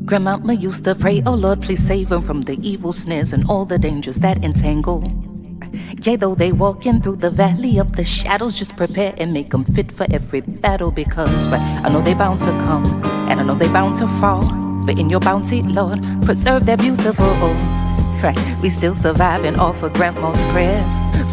Grandmama used to pray, oh Lord, please save them from the evil snares and all the dangers that entangle. Yea, though they walking through the valley of the shadows, just prepare and make them fit for every battle. Because I know they bound to come, and I know they bound to fall, but in your bounty, Lord, preserve their beautiful. Right, we still surviving off of grandma's prayers,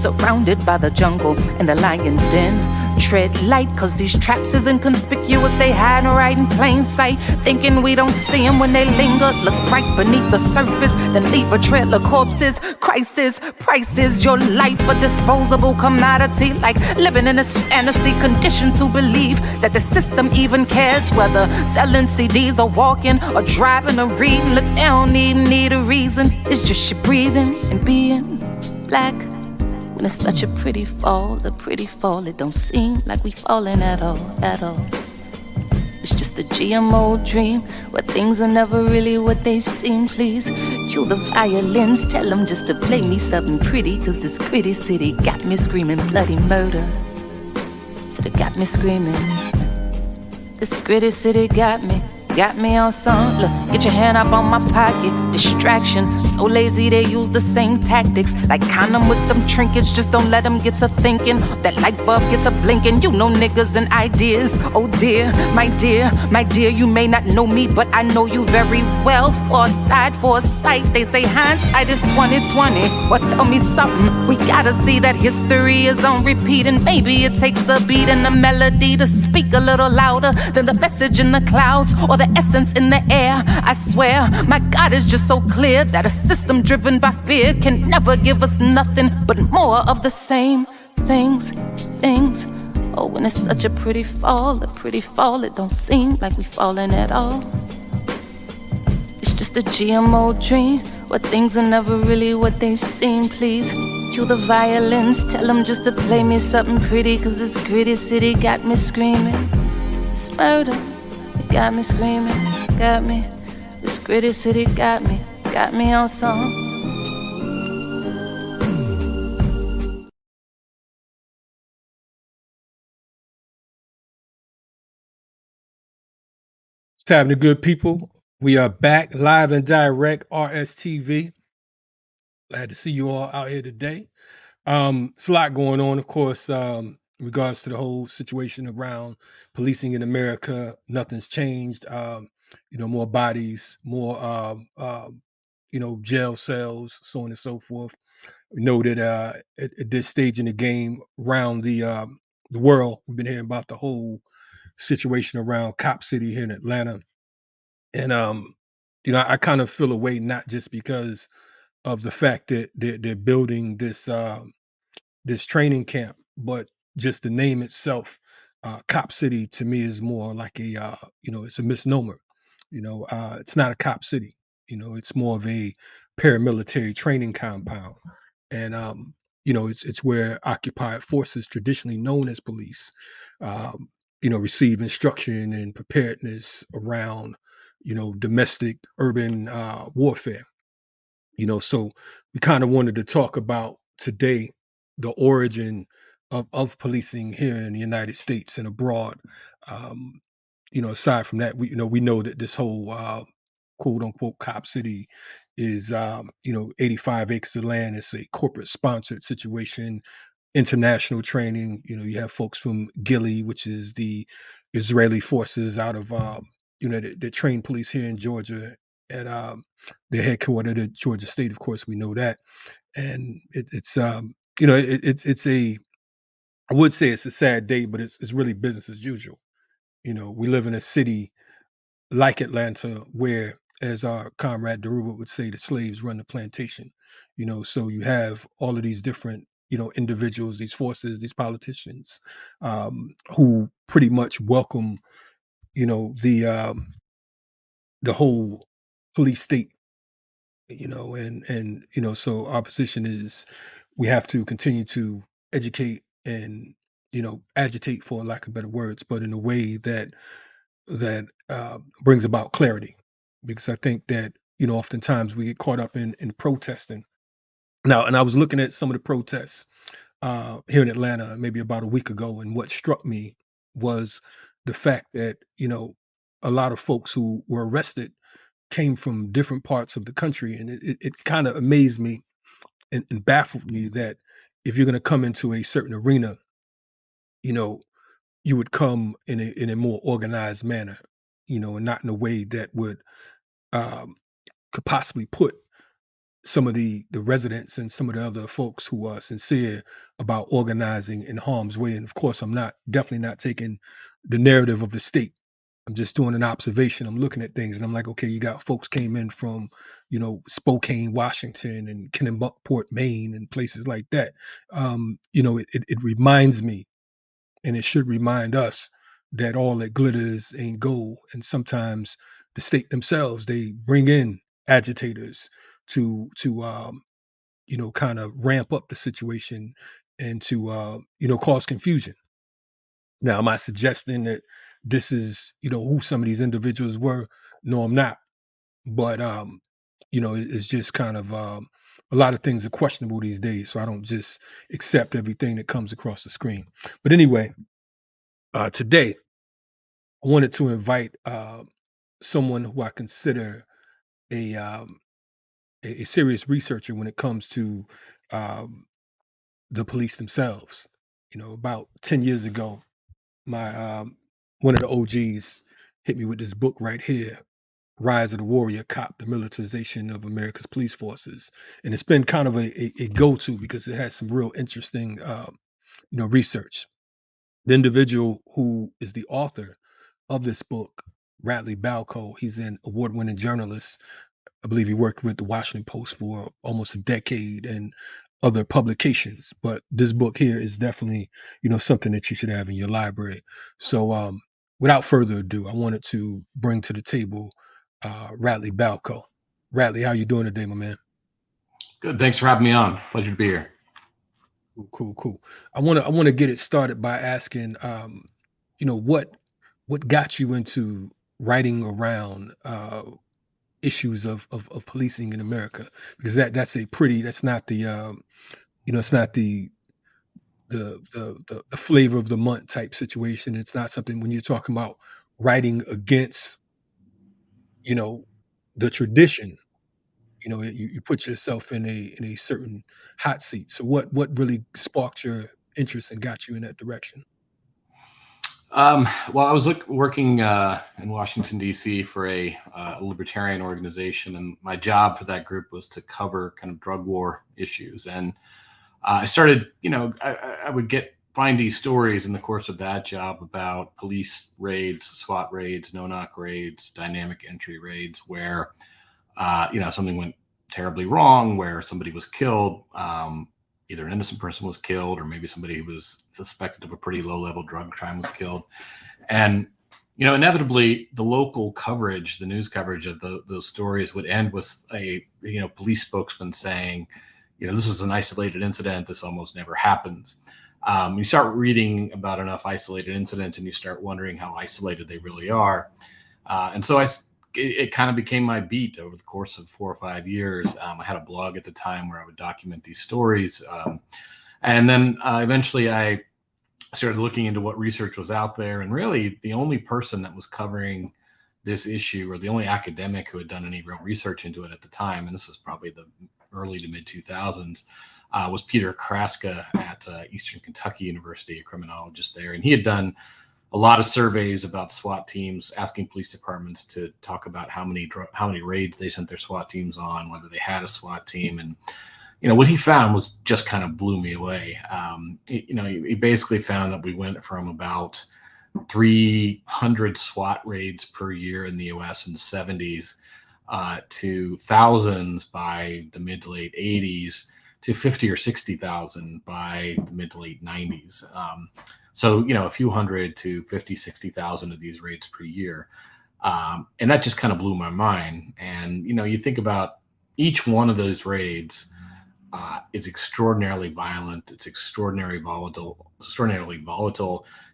surrounded by the jungle and the lion's den. Tread light, cause these traps is inconspicuous. They hide right in plain sight, thinking we don't see them when they linger. Look right beneath the surface, then leave a trail of corpses. Crisis, prices, your life a disposable commodity. Like living in this fantasy, conditioned to believe that the system even cares whether selling CDs or walking or driving or reading. Look, they don't even need a reason. It's just you breathing and being black. When it's such a pretty fall, it don't seem like we falling at all, at all. It's just a GMO dream, where things are never really what they seem. Please cue the violins, tell them just to play me something pretty, cause this gritty city got me screaming bloody murder. Said it got me screaming. This gritty city got me on some. Look, get your hand up on my pocket. Distraction, so lazy they use the same tactics. Like condom with some trinkets, just don't let them get to thinking. That light bulb gets a blinking. You know niggas and ideas. Oh dear, my dear, you may not know me, but I know you very well. Foresight, they say hindsight is 20/20. Well, tell me something, we gotta see that history is on repeat. And maybe it takes a beat and a melody to speak a little louder than the message in the clouds or the essence in the air. I swear, my God is just so clear that a system driven by fear can never give us nothing but more of the same things. Oh, when it's such a pretty fall, it don't seem like we falling at all. It's just a GMO dream, where things are never really what they seem. Please cue the violins, tell them just to play me something pretty, cause this gritty city got me screaming. It's murder. Got me screaming, got me. This gritty city got me on some. It's time to good people. We are back live and direct, RSTV. Glad to see you all out here today. It's a lot going on, of course, in regards to the whole situation around policing in America. Nothing's changed. More bodies, more, jail cells, so on and so forth. We know that at this stage in the game, around the world, we've been hearing about the whole situation around Cop City here in Atlanta. And I kind of feel a way, not just because of the fact that they're building this training camp, but just the name itself, Cop City, to me is more like it's a misnomer. It's not a cop city. It's more of a paramilitary training compound, and it's where occupied forces, traditionally known as police, receive instruction and preparedness around, domestic urban warfare. So we kind of wanted to talk about today the origin of policing here in the United States and abroad. Um, Aside from that, we know that this whole quote unquote cop city is 85 acres of land. It's a corporate sponsored situation, international training. You have folks from Gilley, which is the Israeli forces out of that train police here in Georgia at their headquartered at Georgia State. Of course, we know that, and it's a, I would say it's a sad day, but it's really business as usual. We live in a city like Atlanta where, as our comrade Deruba would say, the slaves run the plantation. So you have all of these different, individuals, these forces, these politicians, who pretty much welcome, the whole police state. So our position is we have to continue to educate and agitate, for lack of better words, but in a way that brings about clarity, because I think that oftentimes we get caught up in protesting now. And I was looking at some of the protests here in Atlanta maybe about a week ago, and what struck me was the fact that a lot of folks who were arrested came from different parts of the country, and it kind of amazed me and baffled me that if you're going to come into a certain arena, you know, you would come in a more organized manner, and not in a way that would um, could possibly put some of the residents and some of the other folks who are sincere about organizing in harm's way. And of course, I'm not definitely not taking the narrative of the state. I'm just doing an observation. I'm looking at things and I'm like, okay, you got folks came in from, Spokane, Washington, and Kennebunkport, Maine, and places like that. It reminds me, and it should remind us, that all that glitters ain't gold. And sometimes the state themselves, they bring in agitators to kind of ramp up the situation and to cause confusion. Now, am I suggesting that this is who some of these individuals were? No, I'm not. But it's just kind of a lot of things are questionable these days, so I don't just accept everything that comes across the screen. But anyway, today I wanted to invite someone who I consider a um, a serious researcher when it comes to um, the police themselves. About 10 years ago, my one of the OGs hit me with this book right here, Rise of the Warrior Cop: The Militarization of America's Police Forces. And it's been kind of a go-to because it has some real interesting research. The individual who is the author of this book, Radley Balco, he's an award-winning journalist. I believe he worked with the Washington Post for almost a decade and other publications. But this book here is definitely, something that you should have in your library. So, without further ado, I wanted to bring to the table Radley Balco. Radley, how you doing today, my man? Good. Thanks for having me on. Pleasure to be here. Cool. I want to get it started by asking, what got you into writing around issues of policing in America, because that's not the it's not the flavor of the month type situation. It's not something when you're talking about writing against you know the tradition. You put yourself in a certain hot seat. So what really sparked your interest and got you in that direction? Well, I was working in Washington, D.C. for a libertarian organization, and my job for that group was to cover kind of drug war issues. And I started, I would find these stories in the course of that job about police raids, SWAT raids, no-knock raids, dynamic entry raids, where something went terribly wrong, where somebody was killed. Either an innocent person was killed, or maybe somebody who was suspected of a pretty low-level drug crime was killed. And, inevitably the local coverage, the news coverage of those stories would end with a, police spokesman saying, this is an isolated incident. This almost never happens. You start reading about enough isolated incidents and you start wondering how isolated they really are. And so it kind of became my beat over the course of 4 or 5 years. I had a blog at the time where I would document these stories. And then eventually I started looking into what research was out there. And really the only person that was covering this issue, or the only academic who had done any real research into it at the time, and this was probably the early to mid 2000s, was Peter Kraska at Eastern Kentucky University, a criminologist there. And he had done a lot of surveys about SWAT teams, asking police departments to talk about how many raids they sent their SWAT teams on, whether they had a SWAT team. And, what he found was just kind of blew me away. He basically found that we went from about 300 SWAT raids per year in the US in the 70s to thousands by the mid to late 80s, to 50 or 60,000 by the mid to late 90s. So, a few hundred to 50, 60,000 of these raids per year. And that just kind of blew my mind. And, you think about each one of those raids is extraordinarily violent. It's extraordinarily volatile.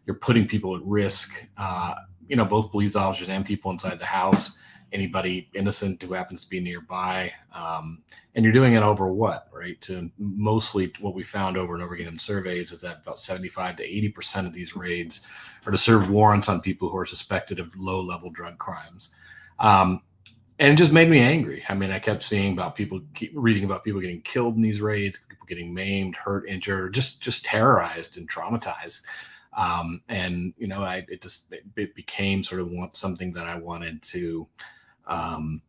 You're putting people at risk, both police officers and people inside the house, anybody innocent who happens to be nearby. And you're doing it over what, right? To mostly what we found over and over again in surveys is that about 75 to 80% of these raids are to serve warrants on people who are suspected of low-level drug crimes. And it just made me angry. I mean, I kept seeing about people, keep reading about people getting killed in these raids, people getting maimed, hurt, injured, or just terrorized and traumatized. And it became sort of something that I wanted to, um,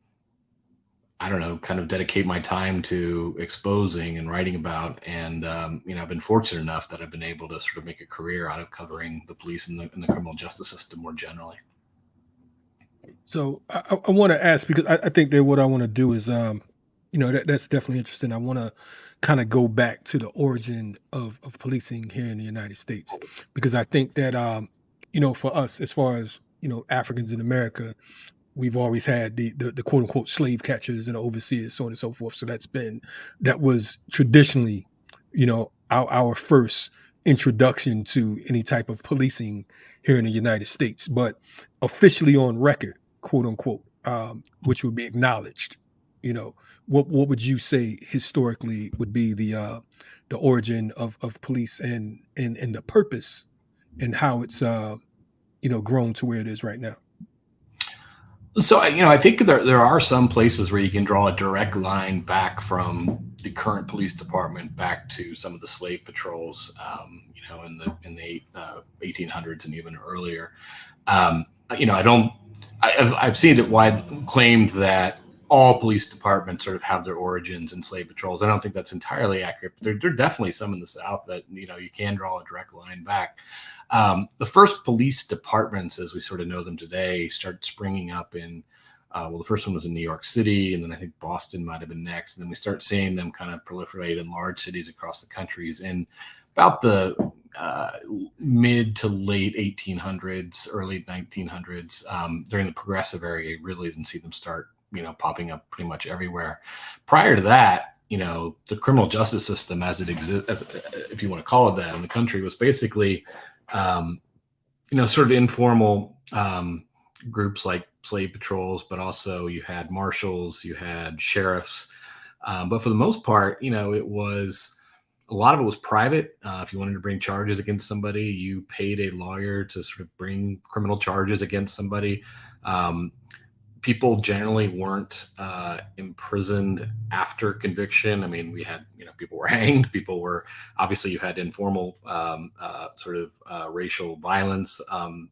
I don't know, kind of dedicate my time to exposing and writing about. And I've been fortunate enough that I've been able to sort of make a career out of covering the police and the criminal justice system more generally. So I want to ask because I think that what I want to do is, that's definitely interesting. I want to kind of go back to the origin of policing here in the United States because I think that, for us, as far as, Africans in America, we've always had the quote unquote slave catchers and overseers, so on and so forth. So that was traditionally, our first introduction to any type of policing here in the United States, but officially on record, quote unquote, which would be acknowledged. What would you say historically would be the origin of police and the purpose and how it's grown to where it is right now? So, I think there are some places where you can draw a direct line back from the current police department back to some of the slave patrols, in the 1800s and even earlier. I've seen it claimed that all police departments sort of have their origins in slave patrols. I don't think that's entirely accurate, but there are definitely some in the South that, you can draw a direct line back. The first police departments, as we sort of know them today, started springing up in, the first one was in New York City, and then I think Boston might have been next. And then we start seeing them kind of proliferate in large cities across the countries. And about the mid to late 1800s, early 1900s, during the Progressive era, you really didn't see them start, popping up pretty much everywhere. Prior to that, the criminal justice system as it exists, if you want to call it that, in the country was basically, sort of informal groups like slave patrols, but also you had marshals, you had sheriffs. But for the most part, a lot of it was private. If you wanted to bring charges against somebody, you paid a lawyer to sort of bring criminal charges against somebody. People generally weren't imprisoned after conviction. I mean, we had, people were hanged. Obviously you had informal racial violence and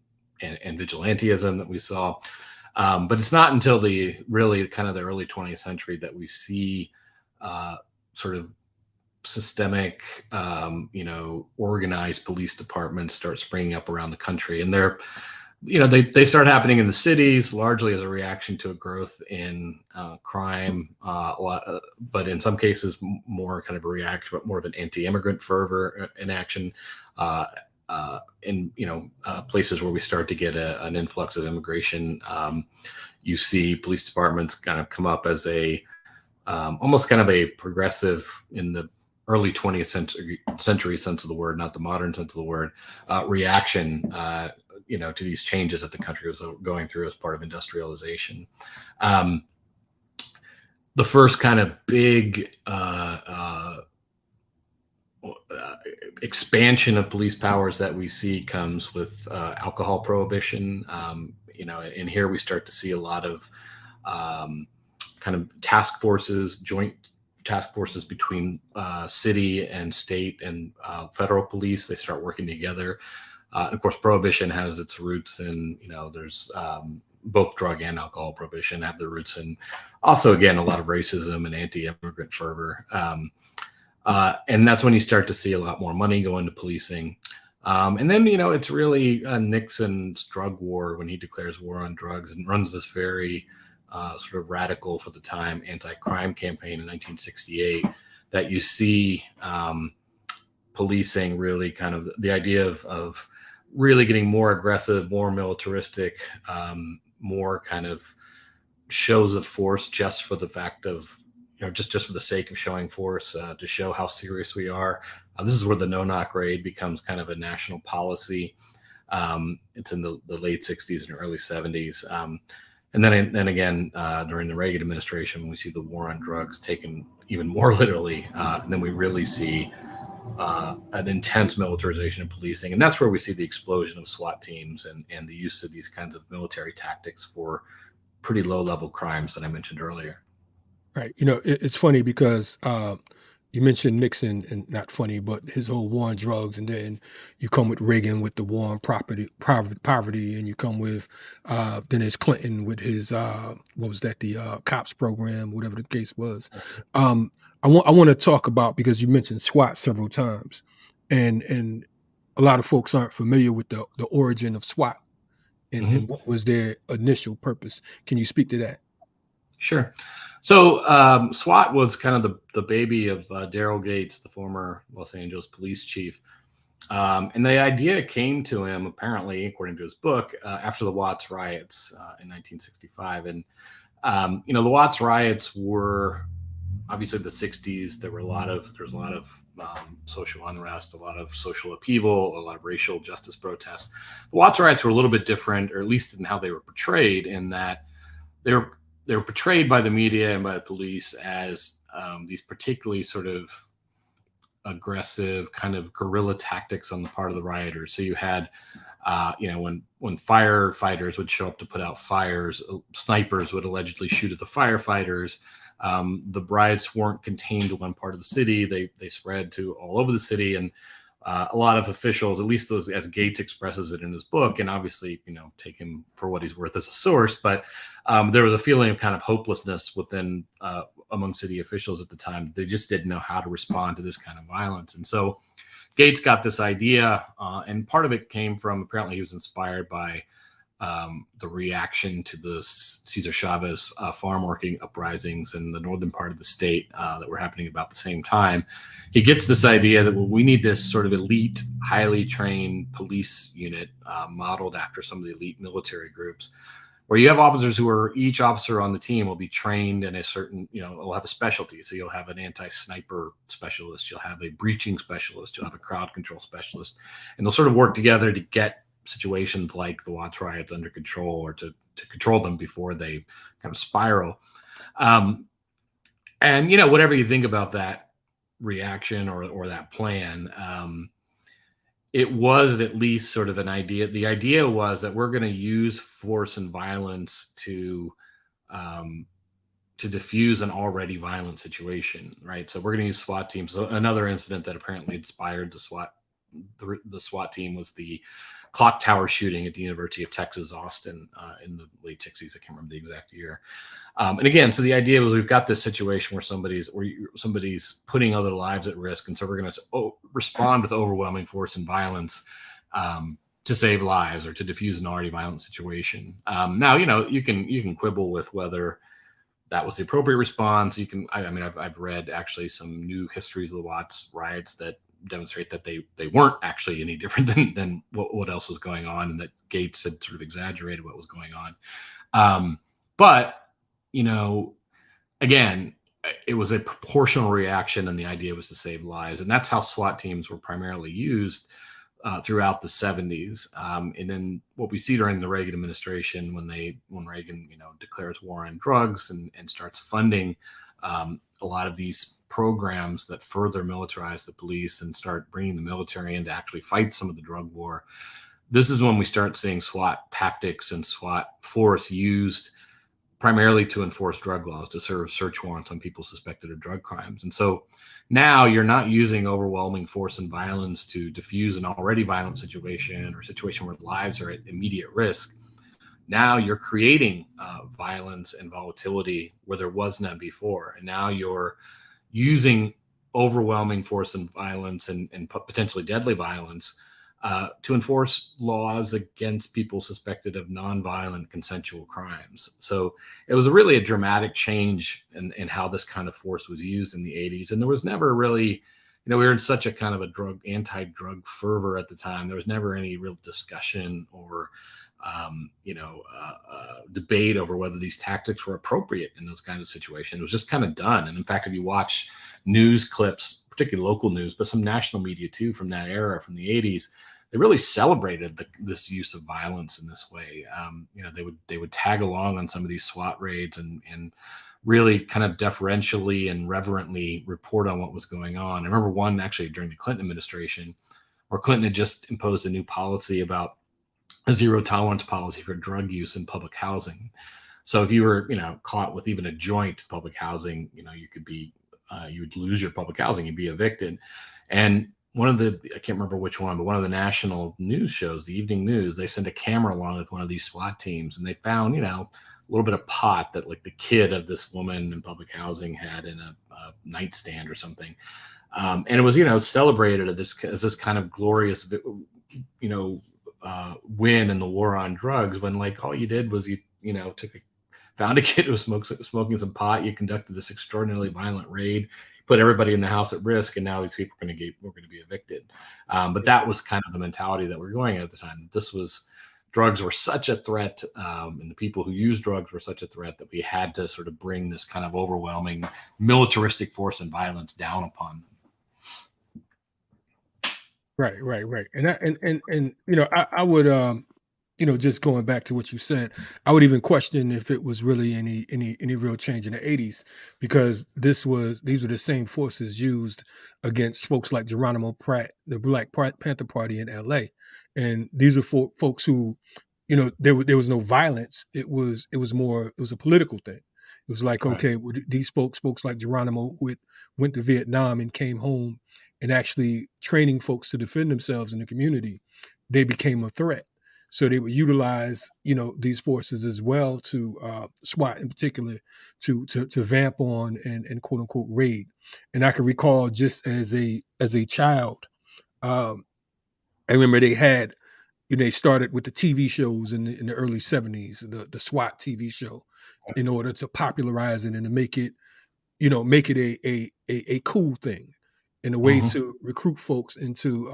vigilantism that we saw. But it's not until the early 20th century that we see sort of systemic, organized police departments start springing up around the country. And they start happening in the cities largely as a reaction to a growth in crime, but in some cases more kind of a reaction, but more of an anti-immigrant fervor in action. In places where we start to get an influx of immigration, you see police departments kind of come up as almost kind of a progressive in the early 20th century sense of the word, not the modern sense of the word, reaction to these changes that the country was going through as part of industrialization. The first kind of big expansion of police powers that we see comes with alcohol prohibition. And here we start to see a lot of kind of joint task forces between city and state and federal police. They start working together. Of course, prohibition has its roots in, there's both drug and alcohol prohibition have their roots in also, again, a lot of racism and anti-immigrant fervor. And that's when you start to see a lot more money go into policing. And then, it's really Nixon's drug war when he declares war on drugs and runs this very sort of radical for the time anti-crime campaign in 1968 that you see policing really kind of the idea of really getting more aggressive, more militaristic, more kind of shows of force just for the fact of, just for the sake of showing force, to show how serious we are. This is where the no-knock raid becomes kind of a national policy. It's in the late 60s and early 70s. And then again, during the Reagan administration, we see the war on drugs taken even more literally. And then we really see an intense militarization of policing. And that's where we see the explosion of SWAT teams and the use of these kinds of military tactics for pretty low level crimes that I mentioned earlier. Right. It's funny because you mentioned Nixon, and not funny, but his whole war on drugs, and then you come with Reagan with the war on poverty, and you come with then there's Clinton with his what was that, the cops program, whatever the case was. I want to talk about, because you mentioned SWAT several times, and a lot of folks aren't familiar with the origin of SWAT and what was their initial purpose. Can you speak to that? Sure. So SWAT was kind of the baby of Daryl Gates, the former Los Angeles police chief. And the idea came to him, apparently, according to his book, after the Watts riots in 1965. And, the Watts riots were obviously the 60s. There's a lot of social unrest, a lot of social upheaval, a lot of racial justice protests. The Watts riots were a little bit different, or at least in how they were portrayed, in that they were portrayed by the media and by the police as these particularly sort of aggressive kind of guerrilla tactics on the part of the rioters. So you had, when firefighters would show up to put out fires, snipers would allegedly shoot at the firefighters. The riots weren't contained to one part of the city. They spread to all over the city. And a lot of officials, at least those, as Gates expresses it in his book, and obviously, take him for what he's worth as a source, but there was a feeling of kind of hopelessness within among city officials at the time. They just didn't know how to respond to this kind of violence. And so Gates got this idea, and part of it came from, apparently he was inspired by the reaction to the Cesar Chavez farm working uprisings in the northern part of the state that were happening about the same time. He gets this idea that, well, we need this sort of elite, highly trained police unit modeled after some of the elite military groups, where you have officers each officer on the team will be trained in a certain, will have a specialty. So you'll have an anti-sniper specialist, you'll have a breaching specialist, you'll have a crowd control specialist, and they'll sort of work together to get situations like the Watts riots under control, or to control them before they kind of spiral. And, whatever you think about that reaction or that plan, it was at least sort of an idea. The idea was that we're going to use force and violence to diffuse an already violent situation, right? So we're going to use SWAT teams. So another incident that apparently inspired the SWAT team was the clock tower shooting at the University of Texas, Austin, in the late 60s. I can't remember the exact year. And again, so the idea was, we've got this situation where somebody's putting other lives at risk, and so we're going to respond with overwhelming force and violence to save lives or to diffuse an already violent situation. Now, you can quibble with whether that was the appropriate response. I've read actually some new histories of the Watts riots that demonstrate that they weren't actually any different than what else was going on, and that Gates had sort of exaggerated what was going on. But, again, it was a proportional reaction, and the idea was to save lives. And that's how SWAT teams were primarily used throughout the 70s. And then what we see during the Reagan administration, when Reagan, declares war on drugs and starts funding a lot of these programs that further militarize the police and start bringing the military in to actually fight some of the drug war. This is when we start seeing SWAT tactics and SWAT force used primarily to enforce drug laws, to serve search warrants on people suspected of drug crimes. And so now you're not using overwhelming force and violence to diffuse an already violent situation, or a situation where lives are at immediate risk. Now you're creating violence and volatility where there was none before. And now you're using overwhelming force and violence and potentially deadly violence to enforce laws against people suspected of nonviolent consensual crimes. So it was really a dramatic change in how this kind of force was used in the 80s. And there was never really, we were in such a kind of a anti-drug fervor at the time. There was never any real discussion or debate over whether these tactics were appropriate in those kinds of situations. It was just kind of done. And in fact, if you watch news clips, particularly local news, but some national media too, from that era, from the 80s, they really celebrated this use of violence in this way. They would tag along on some of these SWAT raids and really kind of deferentially and reverently report on what was going on. I remember one actually during the Clinton administration, where Clinton had just imposed a new policy about a zero tolerance policy for drug use in public housing. So if you were, caught with even a joint public housing, you could be, you would lose your public housing, you'd be evicted. And one of the, I can't remember which one, but one of the national news shows, the evening news, they sent a camera along with one of these SWAT teams, and they found, a little bit of pot that like the kid of this woman in public housing had in a nightstand or something. And it was, celebrated as this kind of glorious, win in the war on drugs, when like all you did was you found a kid who was smoking some pot. You conducted this extraordinarily violent raid, put everybody in the house at risk, and now these people were going to be evicted. But that was kind of the mentality that we're going at the time. Drugs were such a threat, and the people who used drugs were such a threat that we had to sort of bring this kind of overwhelming militaristic force and violence down upon them. Right. And I would just going back to what you said, I would even question if it was really any real change in the 80s, because these were the same forces used against folks like Geronimo Pratt, the Black Panther Party in LA. And these were folks who, there was no violence. It was a political thing. It was like, Right. okay, well, these folks like Geronimo, who went to Vietnam and came home and actually training folks to defend themselves in the community, they became a threat. So they would utilize, these forces as well to SWAT in particular to vamp on and quote unquote raid. And I can recall, just as a child, I remember they started with the TV shows in the early 70s, the SWAT TV show, in order to popularize it and to make it a cool thing, in a way to recruit folks into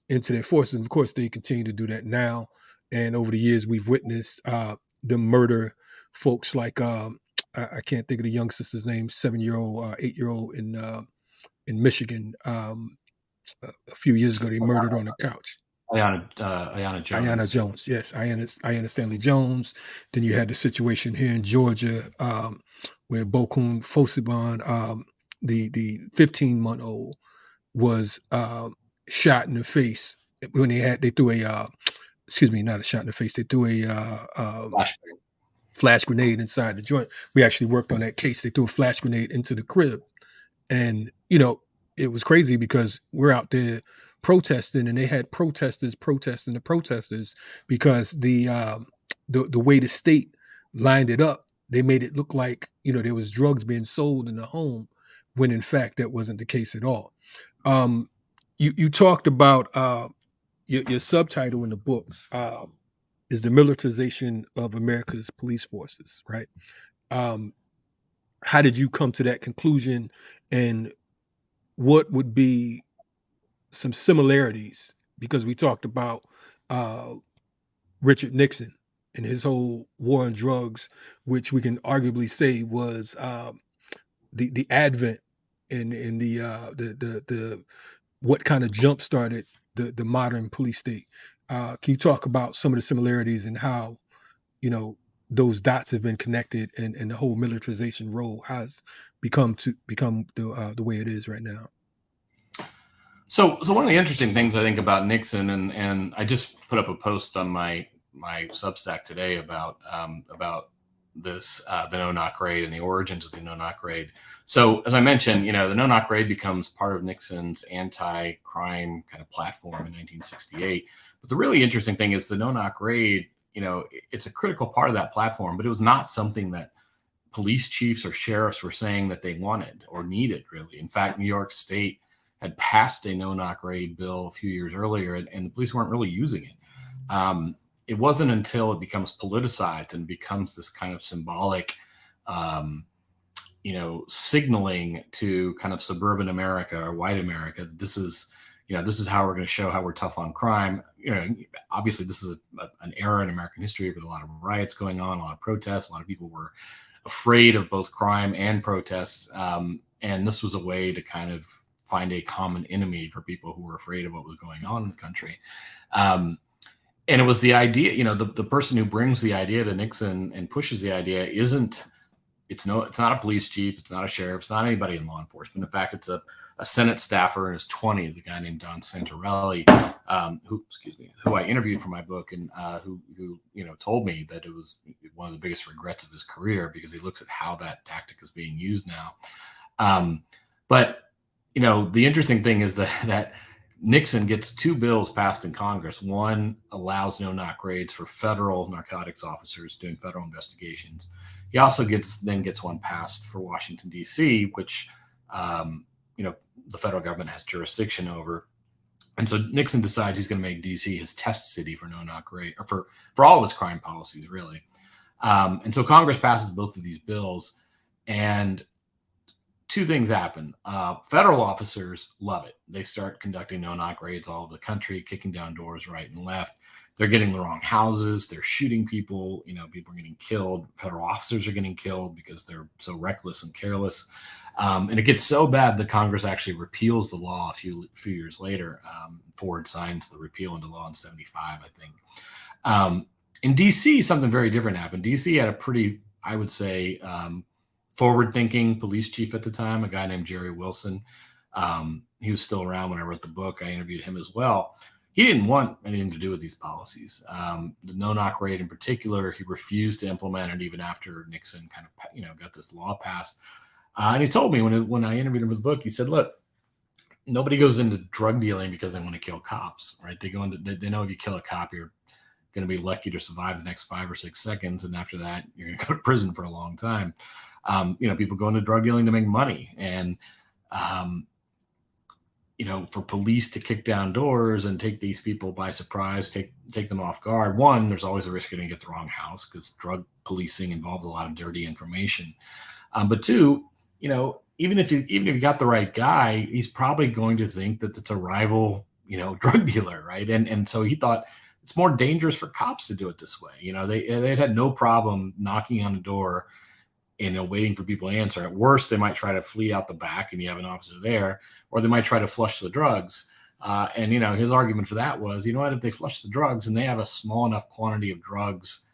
their forces. And of course, they continue to do that now. And over the years, we've witnessed them murder folks like I can't think of the young sister's name, 7-year-old, 8-year-old in Michigan. A few years ago, they murdered on the couch. Ayanna Jones. Ayanna Jones, yes, Ayanna Stanley Jones. Then you had the situation here in Georgia, where Bokun Fosibon, the 15-month-old, was shot in the face when they threw a not a shot in the face. They threw a flash grenade inside the joint. We actually worked on that case. They threw a flash grenade into the crib, and it was crazy because we're out there protesting, and they had protesters protesting the protesters, because the way the state lined it up, they made it look like there was drugs being sold in the home, when in fact that wasn't the case at all. You talked about your subtitle in the book is the militarization of America's police forces, right? How did you come to that conclusion, and what would be some similarities? Because we talked about Richard Nixon and his whole war on drugs, which we can arguably say was the advent and the what kind of jump started the modern police state. Can you talk about some of the similarities and how those dots have been connected, and the whole militarization role has become the way it is right now? So one of the interesting things I think about Nixon, and I just put up a post on my Substack today about this the no-knock raid and the origins of the no-knock raid. So as I mentioned, the no-knock raid becomes part of Nixon's anti-crime kind of platform in 1968. But the really interesting thing is the no-knock raid, it's a critical part of that platform, but it was not something that police chiefs or sheriffs were saying that they wanted or needed, really. In fact, New York State had passed a no-knock raid bill a few years earlier, and the police weren't really using it. It wasn't until it becomes politicized and becomes this kind of symbolic, signaling to kind of suburban America or white America, this is how we're going to show how we're tough on crime. Obviously this is an era in American history with a lot of riots going on, a lot of protests. A lot of people were afraid of both crime and protests. And this was a way to kind of find a common enemy for people who were afraid of what was going on in the country. And it was the idea, the person who brings the idea to Nixon and pushes the idea it's not a police chief, it's not a sheriff, it's not anybody in law enforcement. In fact, it's a a Senate staffer in his 20s, a guy named Don Santarelli, who I interviewed for my book, and who told me that it was one of the biggest regrets of his career because he looks at how that tactic is being used now. But the interesting thing is that Nixon gets two bills passed in Congress. One allows no-knock raids for federal narcotics officers doing federal investigations. He also gets one passed for Washington, D.C., which the federal government has jurisdiction over. And so Nixon decides he's going to make D.C. his test city for no-knock raid, or for all of his crime policies, really. And so Congress passes both of these bills, and two things happen. Federal officers love it. They start conducting no-knock raids all over the country, kicking down doors right and left. They're getting the wrong houses. They're shooting people. People are getting killed. Federal officers are getting killed because they're so reckless and careless. And it gets so bad that Congress actually repeals the law a few years later. Ford signs the repeal into law in 1975, I think. In D.C., something very different happened. D.C. had a pretty, I would say, forward-thinking police chief at the time, a guy named Jerry Wilson. He was still around when I wrote the book. I interviewed him as well. He didn't want anything to do with these policies. The no-knock raid in particular, he refused to implement it even after Nixon kind of, got this law passed. And he told me when I interviewed him for the book, he said, look, nobody goes into drug dealing because they want to kill cops, right? They know if you kill a cop, you're going to be lucky to survive the next 5 or 6 seconds. And after that, you're going to go to prison for a long time. People go into drug dealing to make money. And, for police to kick down doors and take these people by surprise, take them off guard. One, there's always a risk you're going to get the wrong house because drug policing involves a lot of dirty information. But two, even if you got the right guy, he's probably going to think that it's a rival, drug dealer, right? And so he thought it's more dangerous for cops to do it this way. They had no problem knocking on the door, waiting for people to answer. At worst, they might try to flee out the back and you have an officer there, or they might try to flush the drugs. And his argument for that was, if they flush the drugs and they have a small enough quantity of drugs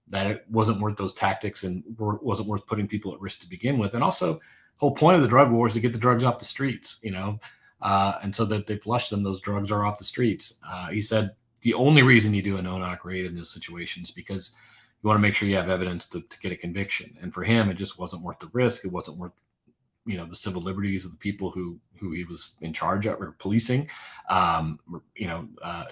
that it wasn't worth those tactics and wasn't worth putting people at risk to begin with. And also, the whole point of the drug war is to get the drugs off the streets, and so that they flush them, those drugs are off the streets. He said the only reason you do a no-knock raid in those situations because you want to make sure you have evidence to get a conviction. And for him, it just wasn't worth the risk. It wasn't worth, the civil liberties of the people who he was in charge of or policing,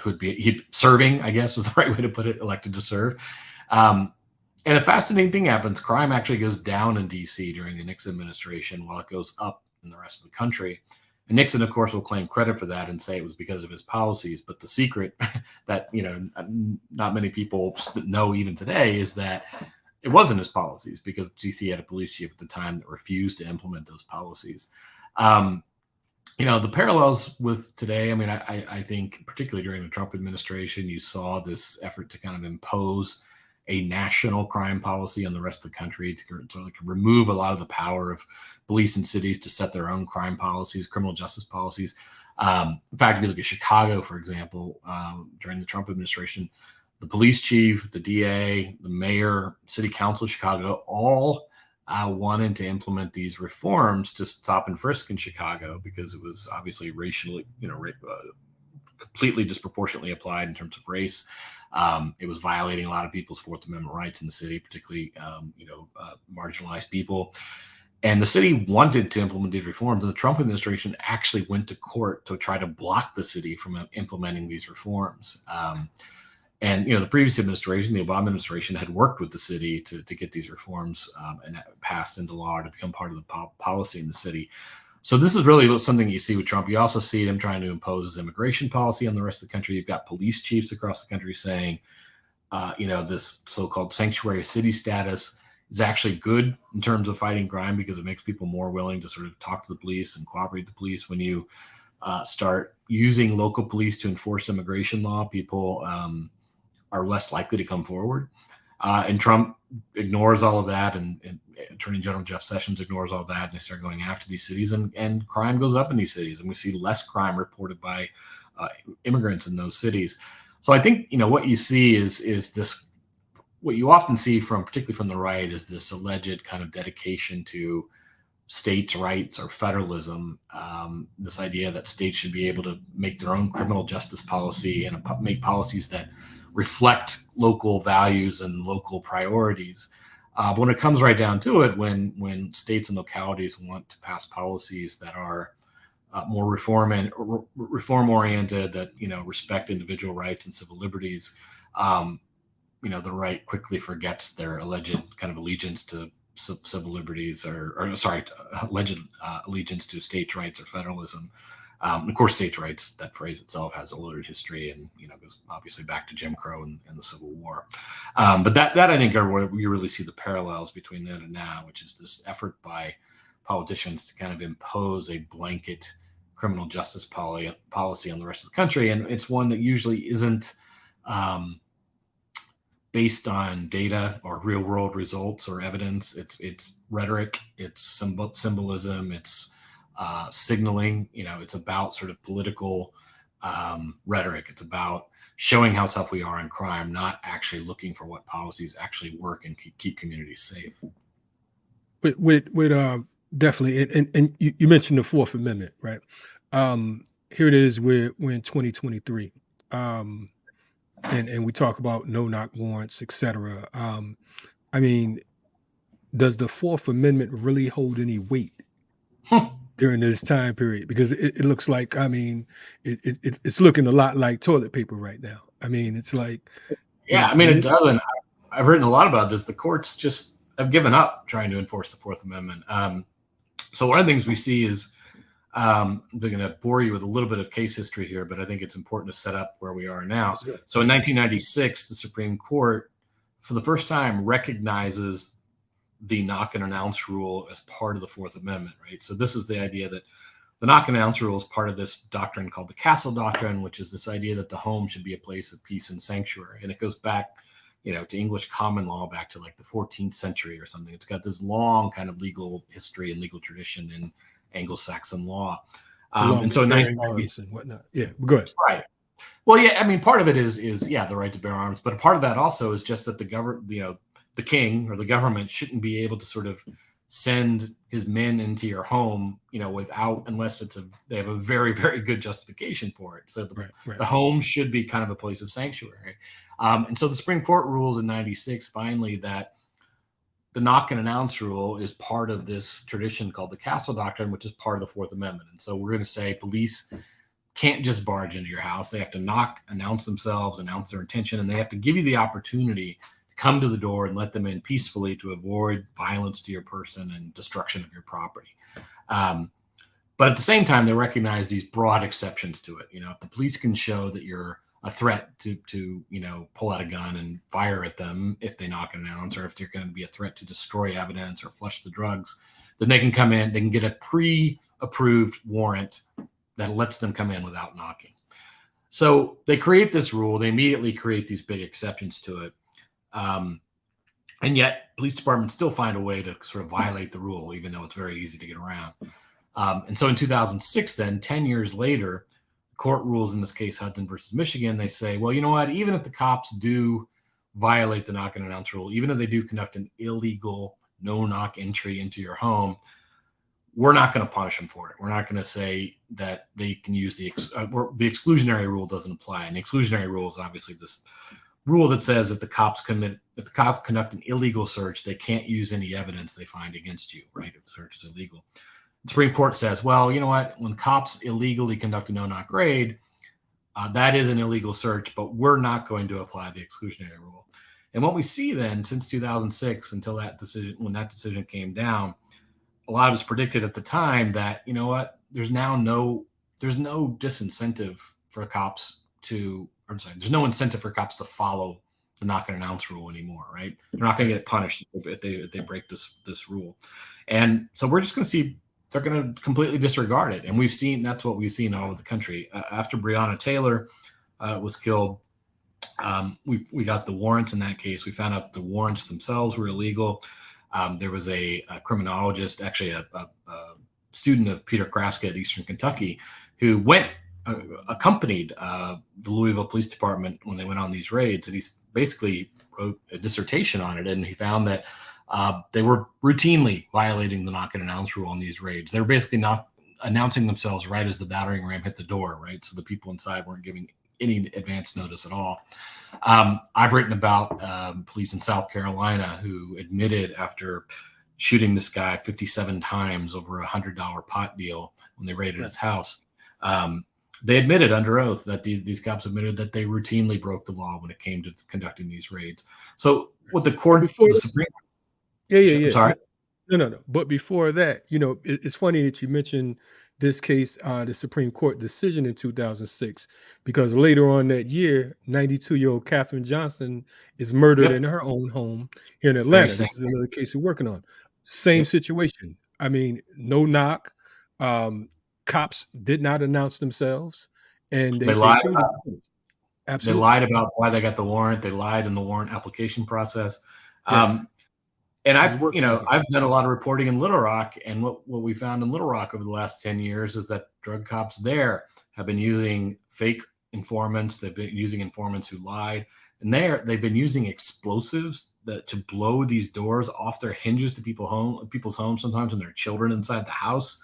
who'd be serving, I guess is the right way to put it, elected to serve. And a fascinating thing happens. Crime actually goes down in D.C. during the Nixon administration while it goes up in the rest of the country. And Nixon, of course, will claim credit for that and say it was because of his policies. But the secret that, not many people know even today is that it wasn't his policies because D.C. had a police chief at the time that refused to implement those policies. The parallels with today, I think particularly during the Trump administration, you saw this effort to kind of impose a national crime policy on the rest of the country to remove a lot of the power of police and cities to set their own crime policies, criminal justice policies. In fact, if you look at Chicago, for example, during the Trump administration, the police chief, the DA, the mayor, city council of Chicago, all wanted to implement these reforms to stop and frisk in Chicago because it was obviously racially, completely disproportionately applied in terms of race. It was violating a lot of people's Fourth Amendment rights in the city, particularly, marginalized people. And the city wanted to implement these reforms. And the Trump administration actually went to court to try to block the city from implementing these reforms. And the previous administration, the Obama administration, had worked with the city to get these reforms and passed into law to become part of the policy in the city. So this is really something you see with Trump. You also see him trying to impose his immigration policy on the rest of the country. You've got police chiefs across the country saying, this so-called sanctuary city status is actually good in terms of fighting crime because it makes people more willing to sort of talk to the police and cooperate with the police. When you start using local police to enforce immigration law, people are less likely to come forward. And Trump ignores all of that, and Attorney General Jeff Sessions ignores all that, and they start going after these cities, and crime goes up in these cities, and we see less crime reported by immigrants in those cities. So I think what you see is this. What you often see particularly from the right, is this alleged kind of dedication to states' rights or federalism, this idea that states should be able to make their own criminal justice policy and make policies that reflect local values and local priorities. But when it comes right down to it, when states and localities want to pass policies that are more reform oriented, that respect individual rights and civil liberties, the right quickly forgets their alleged kind of allegiance to civil liberties, alleged allegiance to states' rights or federalism. Of course, states' rights, that phrase itself has a loaded history and goes obviously back to Jim Crow and the Civil War. But that I think are where we really see the parallels between then and now, which is this effort by politicians to kind of impose a blanket criminal justice policy on the rest of the country. And it's one that usually isn't based on data or real world results or evidence. It's rhetoric, it's symbolism, it's signaling. It's about sort of political rhetoric. It's about showing how tough we are in crime, not actually looking for what policies actually work and keep communities safe. With definitely, and you mentioned the Fourth Amendment, right? Here it is, we're in 2023. And we talk about no-knock warrants, etc. I mean, does the Fourth Amendment really hold any weight during this time period? Because it looks like, it's looking a lot like toilet paper right now. I mean, it's like... Yeah, it doesn't. I've written a lot about this. The courts just have given up trying to enforce the Fourth Amendment. So one of the things we see is, I'm going to bore you with a little bit of case history here, but I think it's important to set up where we are now. So in 1996, the Supreme Court, for the first time, recognizes the knock and announce rule as part of the Fourth Amendment, right? So this is the idea that the knock and announce rule is part of this doctrine called the Castle Doctrine, which is this idea that the home should be a place of peace and sanctuary. And it goes back, to English common law, back to like the 14th century or something. It's got this long kind of legal history and legal tradition in Anglo-Saxon law. And so in arms and whatnot. Yeah, go ahead. Right. Well, yeah, part of it is the right to bear arms, but a part of that also is just that the government, the king or the government shouldn't be able to sort of send his men into your home, unless they have a very, very good justification for it. So the home should be kind of a place of sanctuary. And so the Supreme Court rules in 96 finally that the knock and announce rule is part of this tradition called the Castle Doctrine, which is part of the Fourth Amendment. And so we're going to say police can't just barge into your house. They have to knock, announce themselves, announce their intention, and they have to give you the opportunity to come to the door and let them in peacefully to avoid violence to your person and destruction of your property. But at the same time, they recognize these broad exceptions to it. If the police can show that you're a threat to pull out a gun and fire at them if they knock and announce, or if they're going to be a threat to destroy evidence or flush the drugs, then they can come in, they can get a pre-approved warrant that lets them come in without knocking. So they create this rule, they immediately create these big exceptions to it. And yet police departments still find a way to sort of violate the rule, even though it's very easy to get around. And so in 2006, then 10 years later, court rules, in this case, Hudson versus Michigan, they say, well, you know what, even if the cops do violate the knock and announce rule, even if they do conduct an illegal no-knock entry into your home, we're not going to punish them for it. We're not going to say that they can use the exclusionary rule doesn't apply. And the exclusionary rule is obviously this rule that says if the cops conduct an illegal search, they can't use any evidence they find against you, right? If the search is illegal. The Supreme Court says, well, you know what? When cops illegally conduct a no-knock raid, that is an illegal search, but we're not going to apply the exclusionary rule. And what we see then, since 2006, until when that decision came down, a lot of us predicted at the time that, you know what, there's no disincentive for cops there's no incentive for cops to follow the knock and announce rule anymore, right? They're not going to get punished if they break this rule. And so we're just going to see they're going to completely disregard it. And that's what we've seen all over the country. After Breonna Taylor was killed, we got the warrants in that case. We found out the warrants themselves were illegal. There was a criminologist, actually a student of Peter Kraska at Eastern Kentucky, who accompanied the Louisville Police Department when they went on these raids. And he basically wrote a dissertation on it. And he found that they were routinely violating the knock and announce rule on these raids. They were basically not announcing themselves right as the battering ram hit the door, right? So the people inside weren't giving any advance notice at all. I've written about police in South Carolina who admitted after shooting this guy 57 times over $100 pot deal when they raided his house. They admitted under oath that these cops admitted that they routinely broke the law when it came to conducting these raids. So what the court, the Supreme Yeah. I'm sorry. No. But before that, it's funny that you mentioned this case, the Supreme Court decision in 2006, because later on that year, 92-year-old Katherine Johnson is murdered in her own home here in Atlanta. This is another case we're working on. Same situation. I mean, no knock. Cops did not announce themselves, and they lied. Absolutely. They lied about why they got the warrant. They lied in the warrant application process. Yes. And I've done a lot of reporting in Little Rock, and what we found in Little Rock over the last 10 years is that drug cops there have been using fake informants. They've been using informants who lied, and they've been using explosives to blow these doors off their hinges to people's homes sometimes, and their children inside the house.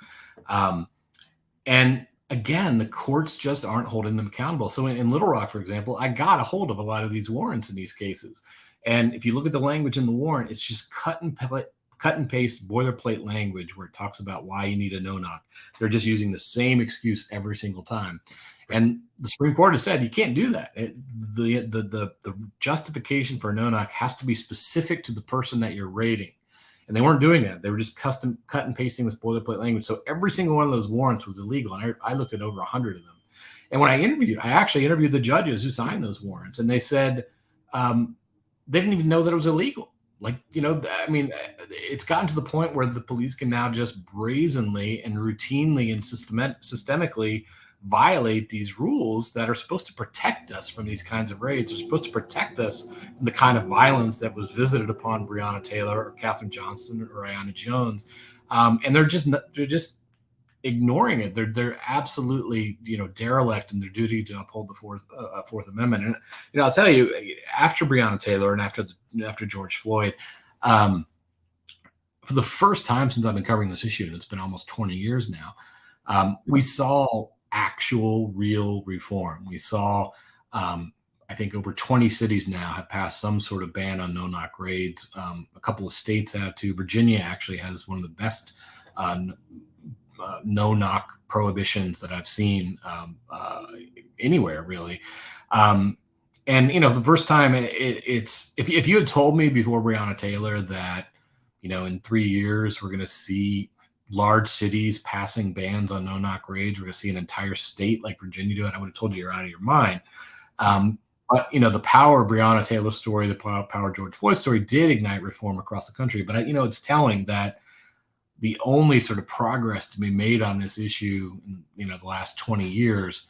And again, the courts just aren't holding them accountable. So in Little Rock, for example, I got a hold of a lot of these warrants in these cases. And if you look at the language in the warrant, it's just cut and paste boilerplate language where it talks about why you need a no-knock. They're just using the same excuse every single time. And the Supreme Court has said you can't do that. The justification for a no-knock has to be specific to the person that you're raiding. And they weren't doing that. They were just cut and pasting this boilerplate language. So every single one of those warrants was illegal. And I looked at over 100 of them. And when I actually interviewed the judges who signed those warrants, and they said they didn't even know that it was illegal. It's gotten to the point where the police can now just brazenly and routinely and systemically violate these rules that are supposed to protect us from these kinds of raids. They're supposed to protect us from the kind of violence that was visited upon Breonna Taylor or Katherine Johnson or Aiyana Jones. And they're just ignoring it. They're absolutely, derelict in their duty to uphold the Fourth Amendment. And I'll tell you, after Breonna Taylor and after George Floyd, for the first time since I've been covering this issue, and it's been almost 20 years now, we saw actual real reform. We saw, I think over 20 cities now have passed some sort of ban on no-knock raids. A couple of states have too. Virginia actually has one of the best no-knock prohibitions that I've seen anywhere, really. And the first time it's if you had told me before Breonna Taylor that in 3 years we're going to see large cities passing bans on no-knock raids, we're going to see an entire state like Virginia do it, I would have told you you're out of your mind. But the power of Breonna Taylor's story, the power of George Floyd's story did ignite reform across the country. But it's telling that the only sort of progress to be made on this issue in the last 20 years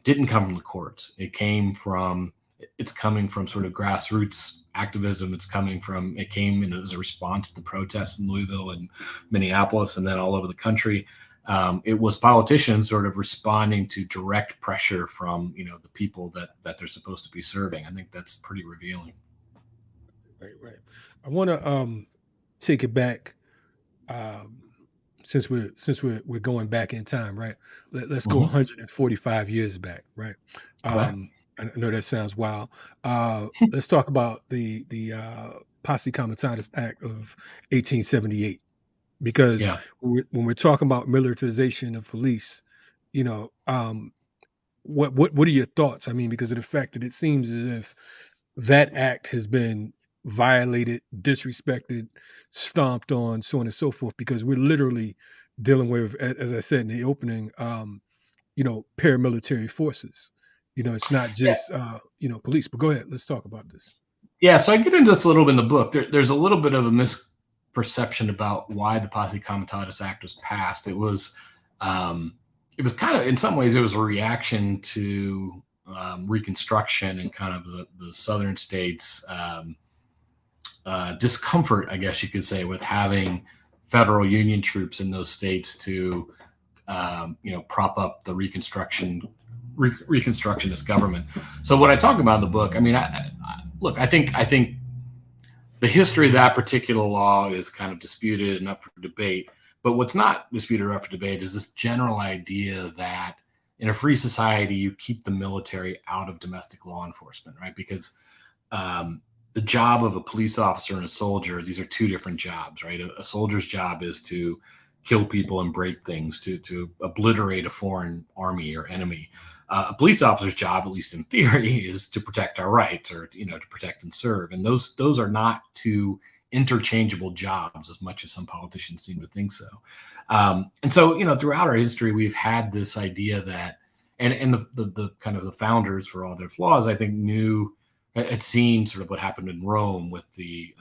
didn't come from the courts. It's coming from sort of grassroots activism. It came as a response to the protests in Louisville and Minneapolis and then all over the country. It was politicians sort of responding to direct pressure from, the people that they're supposed to be serving. I think that's pretty revealing. Right. I want to take it back. Since we're going back in time, right? Let's go 145 years back, right? I know that sounds wild. Let's talk about the Posse Comitatus Act of 1878, because when we're talking about militarization of police, what are your thoughts? I mean, because of the fact that it seems as if that act has been violated, disrespected, stomped on, so on and so forth, because we're literally dealing with, as I said in the opening, paramilitary forces. It's not just police. But go ahead, let's talk about this. Yeah, so I get into this a little bit in the book. There's a little bit of a misperception about why the Posse Comitatus Act was passed. It was kind of, in some ways, it was a reaction to Reconstruction and kind of the southern states' discomfort, I guess you could say, with having federal Union troops in those states to, prop up the Reconstructionist government. So what I talk about in the book, I mean, I think the history of that particular law is kind of disputed and up for debate. But what's not disputed or up for debate is this general idea that in a free society, you keep the military out of domestic law enforcement, right? Because the job of a police officer and a soldier, these are two different jobs, right? A soldier's job is to kill people and break things, to obliterate a foreign army or enemy. A police officer's job, at least in theory, is to protect our rights, or to protect and serve. And those are not two interchangeable jobs, as much as some politicians seem to think so. And so, throughout our history, we've had this idea that, and the kind of the founders, for all their flaws, I think had seen sort of what happened in Rome with the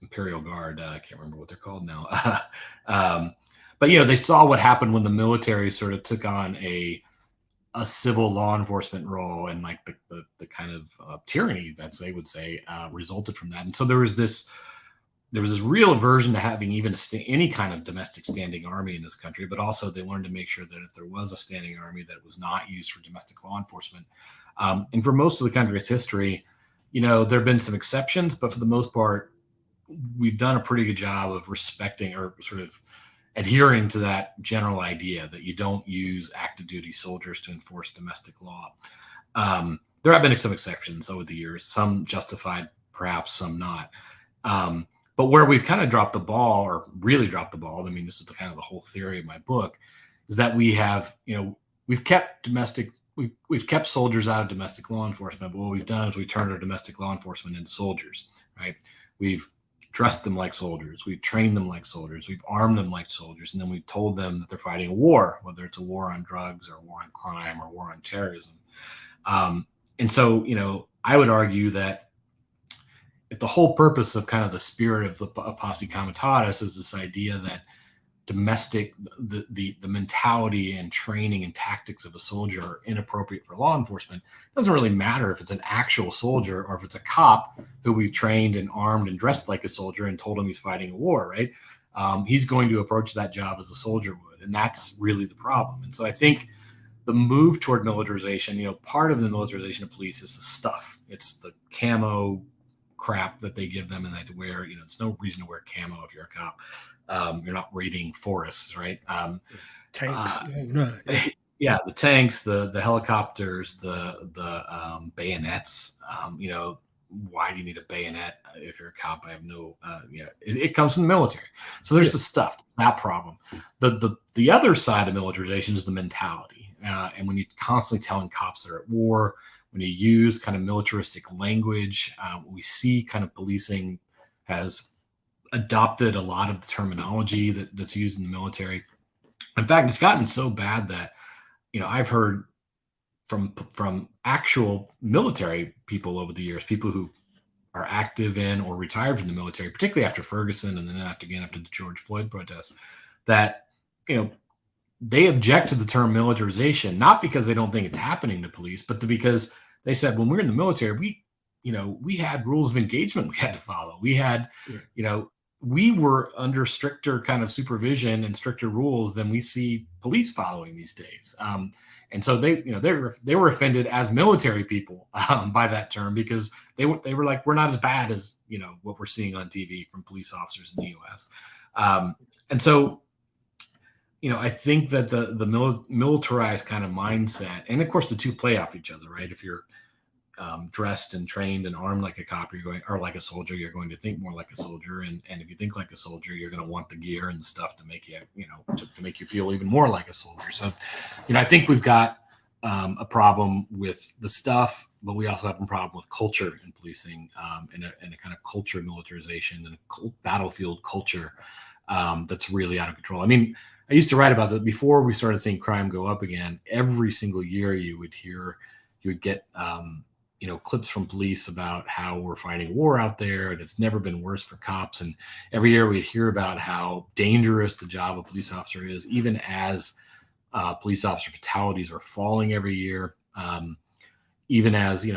Imperial Guard. I can't remember what they're called now. But they saw what happened when the military sort of took on a civil law enforcement role, and like the kind of tyranny that they would say resulted from that. And so there was this real aversion to having even any kind of domestic standing army in this country, but also they wanted to make sure that if there was a standing army, that it was not used for domestic law enforcement. And for most of the country's history, there have been some exceptions, but for the most part, we've done a pretty good job of respecting, or sort of adhering to that general idea that you don't use active duty soldiers to enforce domestic law. There have been some exceptions over the years, some justified, perhaps some not. But where we've kind of dropped the ball, or really dropped the ball, I mean, this is the whole theory of my book, is that we have, we've kept soldiers out of domestic law enforcement, but what we've done is we turned our domestic law enforcement into soldiers, right? We've dressed them like soldiers. We've trained them like soldiers. We've armed them like soldiers. And then we've told them that they're fighting a war, whether it's a war on drugs or a war on crime or war on terrorism. And so, I would argue that if the whole purpose of kind of the spirit of the Posse Comitatus is this idea that the mentality and training and tactics of a soldier are inappropriate for law enforcement, it doesn't really matter if it's an actual soldier or if it's a cop who we've trained and armed and dressed like a soldier and told him he's fighting a war, right? He's going to approach that job as a soldier would, and that's really the problem. And so I think the move toward militarization, part of the militarization of police is the stuff. It's the camo crap that they give them and they have to wear. It's no reason to wear camo if you're a cop. You're not raiding forests, right? Tanks. Yeah, the tanks, the helicopters, the bayonets. Why do you need a bayonet if you're a cop? I have no. It comes from the military. So there's the stuff, that problem. The other side of militarization is the mentality, and when you're constantly telling cops they're at war, when you use kind of militaristic language, we see kind of policing has adopted a lot of the terminology that's used in the military. In fact, it's gotten so bad that, I've heard from actual military people over the years, people who are active in or retired from the military, particularly after Ferguson and then after the George Floyd protests, that, they object to the term militarization, not because they don't think it's happening to police, but because they said, when we were in the military, we had rules of engagement we had to follow. We had, we were under stricter kind of supervision and stricter rules than we see police following these days. And so they were offended as military people by that term, because they were like, we're not as bad as, what we're seeing on TV from police officers in the U.S. And so, I think that the militarized kind of mindset, and of course the two play off each other, right? If you're dressed and trained and armed like a cop, or like a soldier, you're going to think more like a soldier. And if you think like a soldier, you're going to want the gear and the stuff to make you, to make you feel even more like a soldier. So, I think we've got a problem with the stuff, but we also have a problem with culture in policing, and a kind of culture militarization and a battlefield culture that's really out of control. I mean, I used to write about that before we started seeing crime go up again. Every single year you would get clips from police about how we're fighting war out there, and it's never been worse for cops. And every year we'd hear about how dangerous the job of a police officer is, even as police officer fatalities are falling every year. Even as,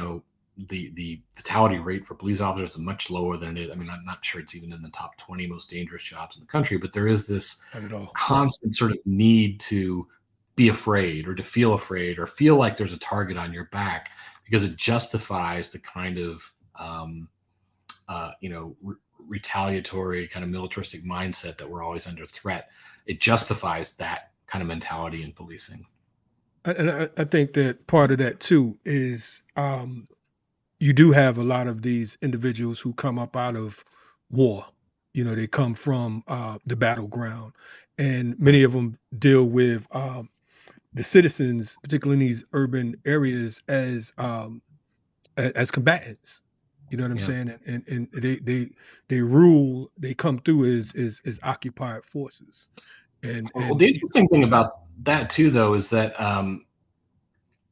the fatality rate for police officers is much lower than it is. I mean, I'm not sure it's even in the top 20 most dangerous jobs in the country, but there is this constant sort of need to be afraid, or to feel afraid, or feel like there's a target on your back, because it justifies the kind of retaliatory kind of militaristic mindset that we're always under threat. It justifies that kind of mentality in policing. And I think that part of that too is you do have a lot of these individuals who come up out of war. They come from the battleground, and many of them deal with the citizens, particularly in these urban areas, as combatants. You know what I'm Yeah. saying? And they rule. They come through as occupied forces. Well, And the interesting thing about that too, though, is that I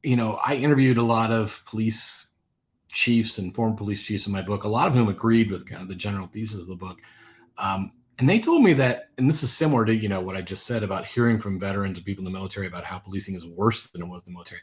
interviewed a lot of police chiefs and former police chiefs in my book, a lot of whom agreed with kind of the general thesis of the book. And they told me that, and this is similar to, what I just said about hearing from veterans and people in the military about how policing is worse than it was in the military.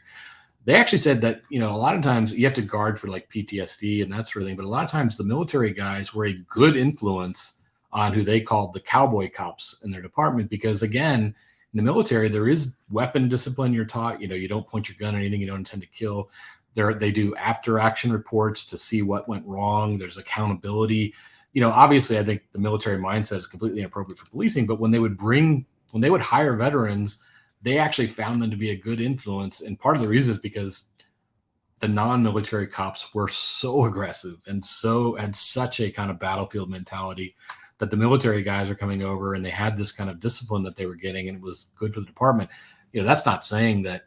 They actually said that, a lot of times you have to guard for like PTSD and that sort of thing. But a lot of times the military guys were a good influence on who they called the cowboy cops in their department, because again, in the military, there is weapon discipline. You're taught, you don't point your gun at anything you don't intend to kill. They do after action reports to see what went wrong. There's accountability. Obviously I think the military mindset is completely inappropriate for policing, but when they would hire veterans, they actually found them to be a good influence. And part of the reason is because the non-military cops were so aggressive and so had such a kind of battlefield mentality that the military guys are coming over and they had this kind of discipline that they were getting, and it was good for the department. That's not saying that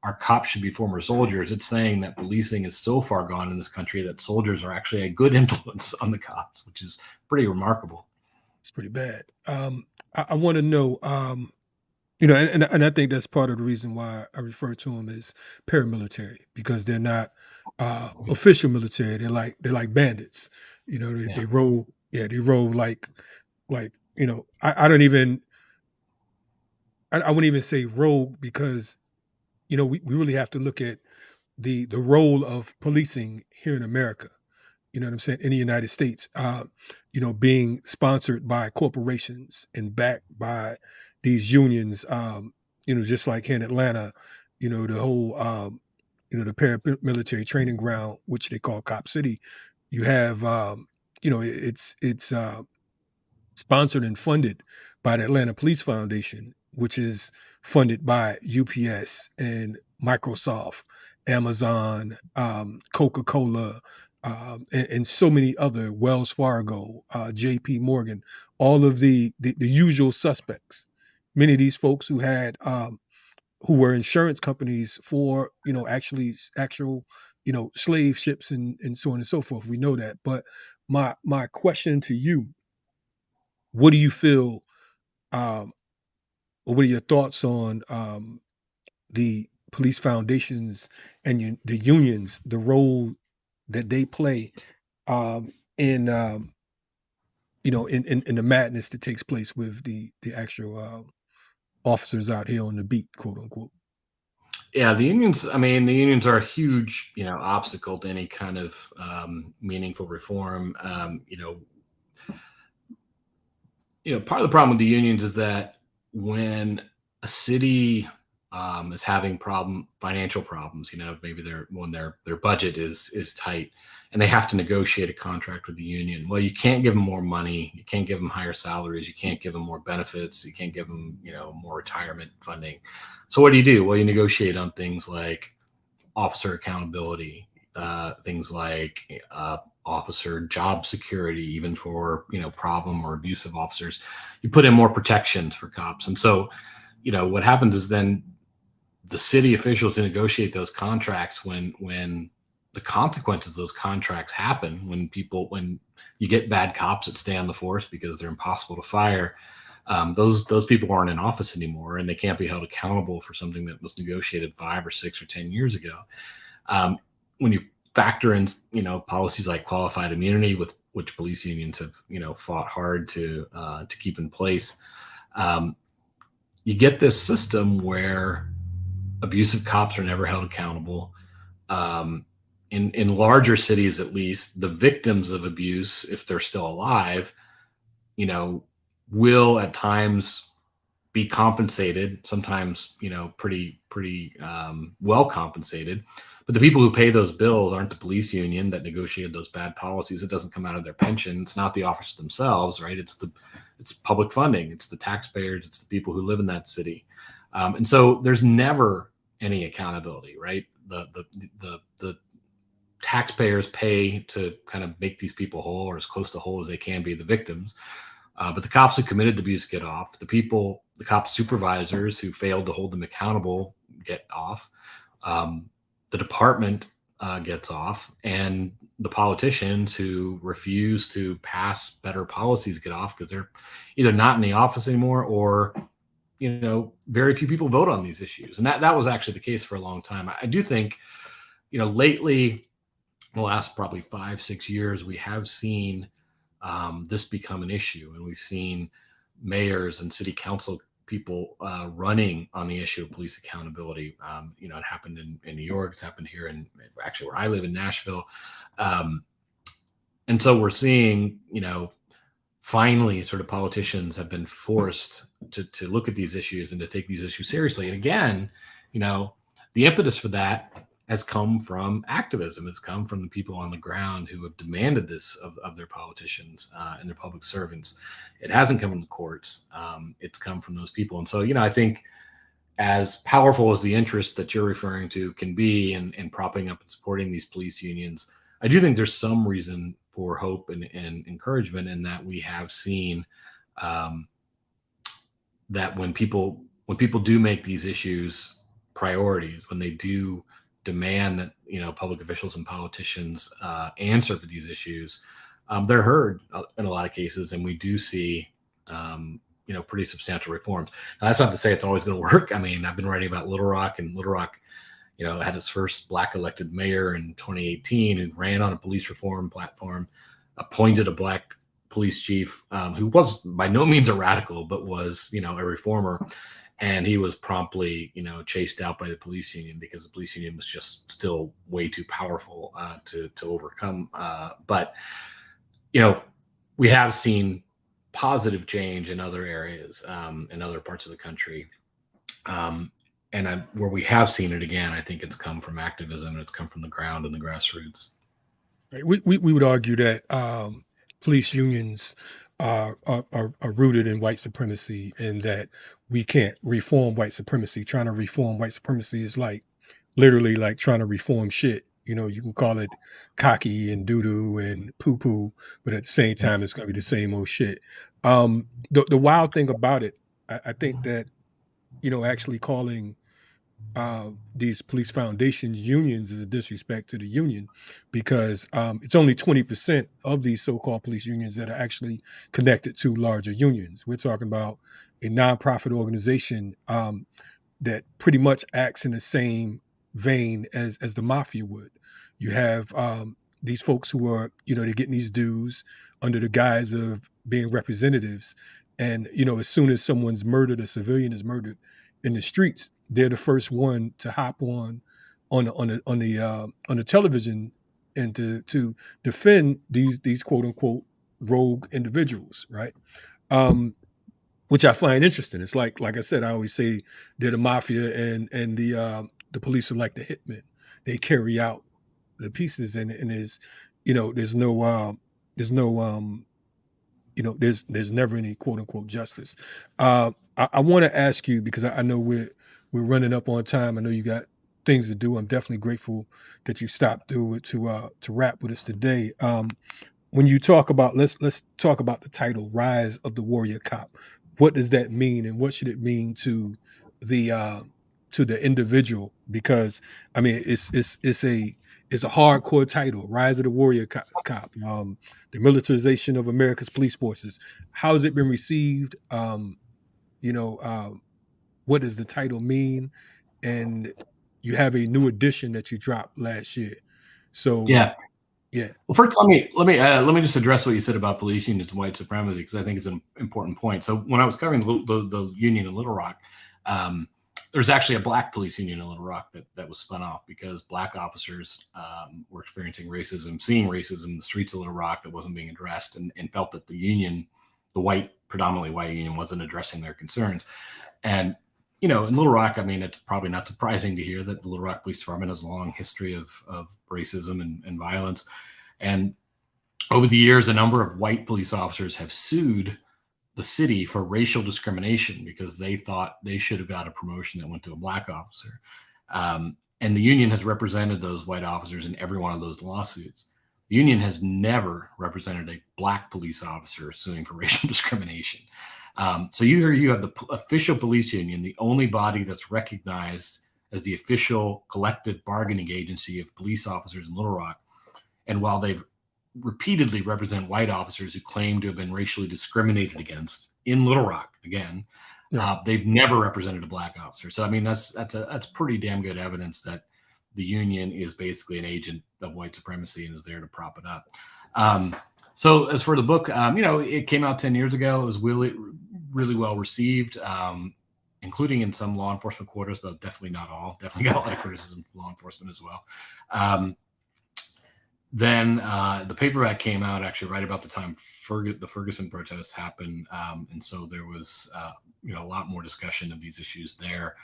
our cops should be former soldiers. It's saying that policing is so far gone in this country that soldiers are actually a good influence on the cops, which is pretty remarkable. it's pretty bad. I want to know, and I think that's part of the reason why I refer to them as paramilitary, because they're not official military. They're like bandits. They roll. Yeah, they roll like I don't even. I wouldn't even say rogue, because we really have to look at the role of policing here in America. You know what I'm saying? In the United States, being sponsored by corporations and backed by these unions, just like here in Atlanta, the whole, the paramilitary training ground, which they call Cop City. You have, it's sponsored and funded by the Atlanta Police Foundation, which is funded by UPS and Microsoft, Amazon, Coca-Cola, and so many other, Wells Fargo, JP Morgan, all of the usual suspects. Many of these folks who were insurance companies for, actual, slave ships and so on and so forth. We know that. But my question to you, what do you feel, or what are your thoughts on the police foundations and the unions, the role that they play in in the madness that takes place with the actual officers out here on the beat, quote unquote? Yeah, the unions. I mean, the unions are a huge, obstacle to any kind of meaningful reform. Part of the problem with the unions is that when a city is having financial problems, maybe their budget is tight and they have to negotiate a contract with the union. Well, you can't give them more money, you can't give them higher salaries, you can't give them more benefits, you can't give them more retirement funding. So what do? Well, you negotiate on things like officer accountability, things like officer job security, even for problem or abusive officers. You put in more protections for cops. And so what happens is then the city officials negotiate those contracts when the consequences of those contracts happen, when you get bad cops that stay on the force because they're impossible to fire. Those people aren't in office anymore, and they can't be held accountable for something that was negotiated 5 or 6 or 10 years ago. When you factor in, policies like qualified immunity, with which police unions have, fought hard to keep in place, you get this system where abusive cops are never held accountable. In larger cities, at least, the victims of abuse, if they're still alive, will at times be compensated, sometimes, pretty well compensated. But the people who pay those bills aren't the police union that negotiated those bad policies. It doesn't come out of their pension. It's not the officers themselves, right? It's public funding. It's the taxpayers. It's the people who live in that city. And so there's never any accountability, right? The taxpayers pay to kind of make these people whole, or as close to whole as they can be, the victims. But the cops who committed abuse get off. The cop supervisors who failed to hold them accountable get off. The department gets off, and the politicians who refuse to pass better policies get off because they're either not in the office anymore, or very few people vote on these issues. And that was actually the case for a long time. I do think, lately, the last probably 5-6 years, we have seen this become an issue, and we've seen mayors and city council people running on the issue of police accountability. It happened in New York. It's happened here actually where I live in Nashville. And so we're seeing, finally sort of politicians have been forced to look at these issues and to take these issues seriously. And again, the impetus for that has come from activism. It's come from the people on the ground who have demanded this of their politicians and their public servants. It hasn't come from the courts. It's come from those people. And so, I think as powerful as the interest that you're referring to can be in propping up and supporting these police unions, I do think there's some reason for hope and encouragement in that we have seen that when people do make these issues priorities, when they do demand that public officials and politicians answer for these issues, they're heard in a lot of cases, and we do see pretty substantial reforms. Now, that's not to say it's always going to work. I mean, I've been writing about Little Rock, and Little Rock had its first Black elected mayor in 2018 who ran on a police reform platform, appointed a Black police chief who was by no means a radical, but was a reformer. And he was promptly, chased out by the police union because the police union was just still way too powerful to overcome. But we have seen positive change in other areas, in other parts of the country. Where we have seen it again, I think it's come from activism, and it's come from the ground and the grassroots. We would argue that police unions are rooted in white supremacy, and that we can't reform white supremacy. Trying to reform white supremacy is literally like trying to reform shit. You can call it cocky and doo-doo and poo-poo, but at the same time, it's going to be the same old shit. The wild thing about it, I think that, actually calling these police foundation unions is a disrespect to the union, because it's only 20% of these so-called police unions that are actually connected to larger unions. We're talking about a nonprofit organization that pretty much acts in the same vein as the mafia would. You have these folks who are, they're getting these dues under the guise of being representatives. And, as soon as someone's murdered, a civilian is murdered in the streets, they're the first one to hop on the television and to defend these quote unquote rogue individuals, right? Which I find interesting. It's like I said, I always say they're the mafia, and the police are like the hitmen. They carry out the pieces, and there's never any quote unquote justice. I want to ask you, because I know we're running up on time. I know you got things to do. I'm definitely grateful that you stopped through it to rap with us today. When you talk about, let's talk about the title, Rise of the Warrior Cop. What does that mean, and what should it mean to the individual? Because I mean, it's a hardcore title, Rise of the Warrior Cop. The militarization of America's police forces. How has it been received? What does the title mean? And you have a new edition that you dropped last year. So yeah. Well, first, let me just address what you said about police unions and white supremacy, because I think it's an important point. So when I was covering the union in Little Rock, there's actually a Black police union in Little Rock that was spun off because Black officers were experiencing racism, seeing racism in the streets of Little Rock that wasn't being addressed, and felt that the union, the predominantly white union, wasn't addressing their concerns. And, in Little Rock, I mean, it's probably not surprising to hear that the Little Rock Police Department has a long history of racism and violence. And over the years, a number of white police officers have sued the city for racial discrimination because they thought they should have got a promotion that went to a black officer. And the union has represented those white officers in every one of those lawsuits. The union has never represented a black police officer suing for racial discrimination. So you have the official police union, the only body that's recognized as the official collective bargaining agency of police officers in Little Rock. And while they've repeatedly represent white officers who claim to have been racially discriminated against in Little Rock, again, they've never represented a black officer. So I mean, that's pretty damn good evidence that the union is basically an agent of white supremacy and is there to prop it up. So as for the book, it came out 10 years ago. It was really, really well received, including in some law enforcement quarters, though definitely not all. Definitely got a lot of criticism from law enforcement as well. Then the paperback came out actually right about the time the Ferguson protests happened. And so there was, a lot more discussion of these issues there.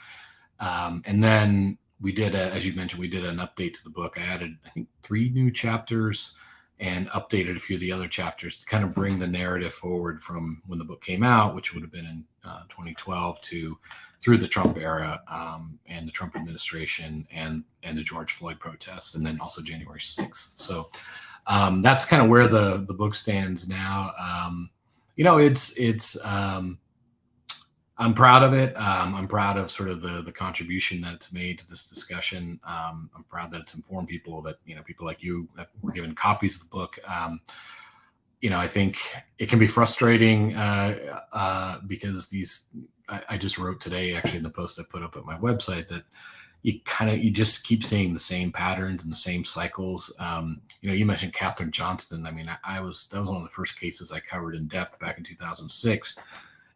And then we did, as you mentioned, we did an update to the book. I added, I think, 3 new chapters and updated a few of the other chapters to kind of bring the narrative forward from when the book came out, which would have been in 2012 through the Trump era and the Trump administration and the George Floyd protests, and then also January 6th. So that's kind of where the book stands now. I'm proud of it. I'm proud of sort of the contribution that it's made to this discussion. I'm proud that it's informed people, that, people like you that were given copies of the book. I think it can be frustrating because I just wrote today, actually, in the post I put up at my website, that you just keep seeing the same patterns and the same cycles. You mentioned Katherine Johnston. I mean, that was one of the first cases I covered in depth back in 2006.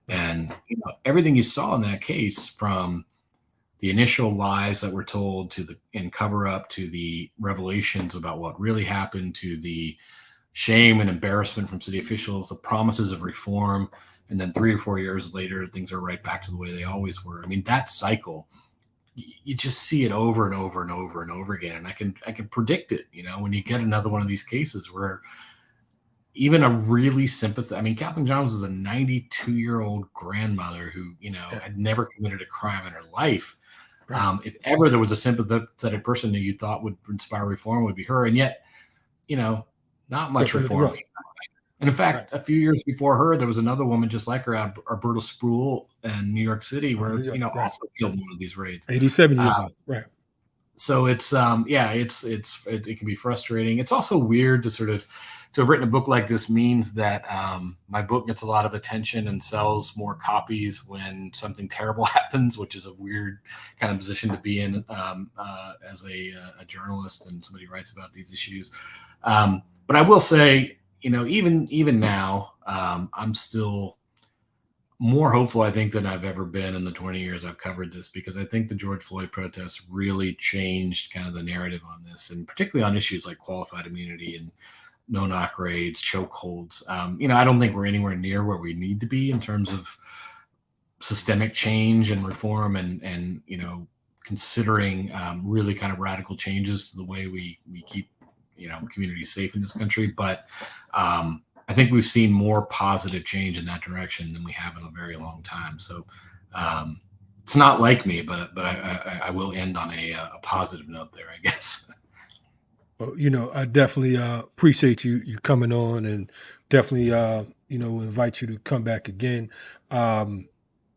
And everything you saw in that case, from the initial lies that were told and cover up, to the revelations about what really happened, to the shame and embarrassment from city officials, the promises of reform, and then 3 or 4 years later, things are right back to the way they always were. I mean, that cycle, you just see it over and over and over and over again. And I can predict it, when you get another one of these cases where even a really sympathetic, I mean, Katherine Johns is a 92-year-old grandmother who, had never committed a crime in her life. Right. If ever there was a sympathetic person who you thought would inspire reform, would be her. And yet, not much reform. And in fact, a few years before her, there was another woman just like her, Alberta Sproul, in New York City, where, also killed in one of these raids. 87 years old. Right. So it's, it can be frustrating. It's also weird to have written a book like this means that my book gets a lot of attention and sells more copies when something terrible happens, which is a weird kind of position to be in as a journalist and somebody who writes about these issues. But I will say, even now, I'm still more hopeful, I think, than I've ever been in the 20 years I've covered this, because I think the George Floyd protests really changed kind of the narrative on this, and particularly on issues like qualified immunity and no-knock raids, chokeholds. I don't think we're anywhere near where we need to be in terms of systemic change and reform and considering really kind of radical changes to the way we keep, communities safe in this country. But I think we've seen more positive change in that direction than we have in a very long time. So it's not like me, but I will end on a positive note there, I guess. Well, I definitely appreciate you coming on, and definitely invite you to come back again. I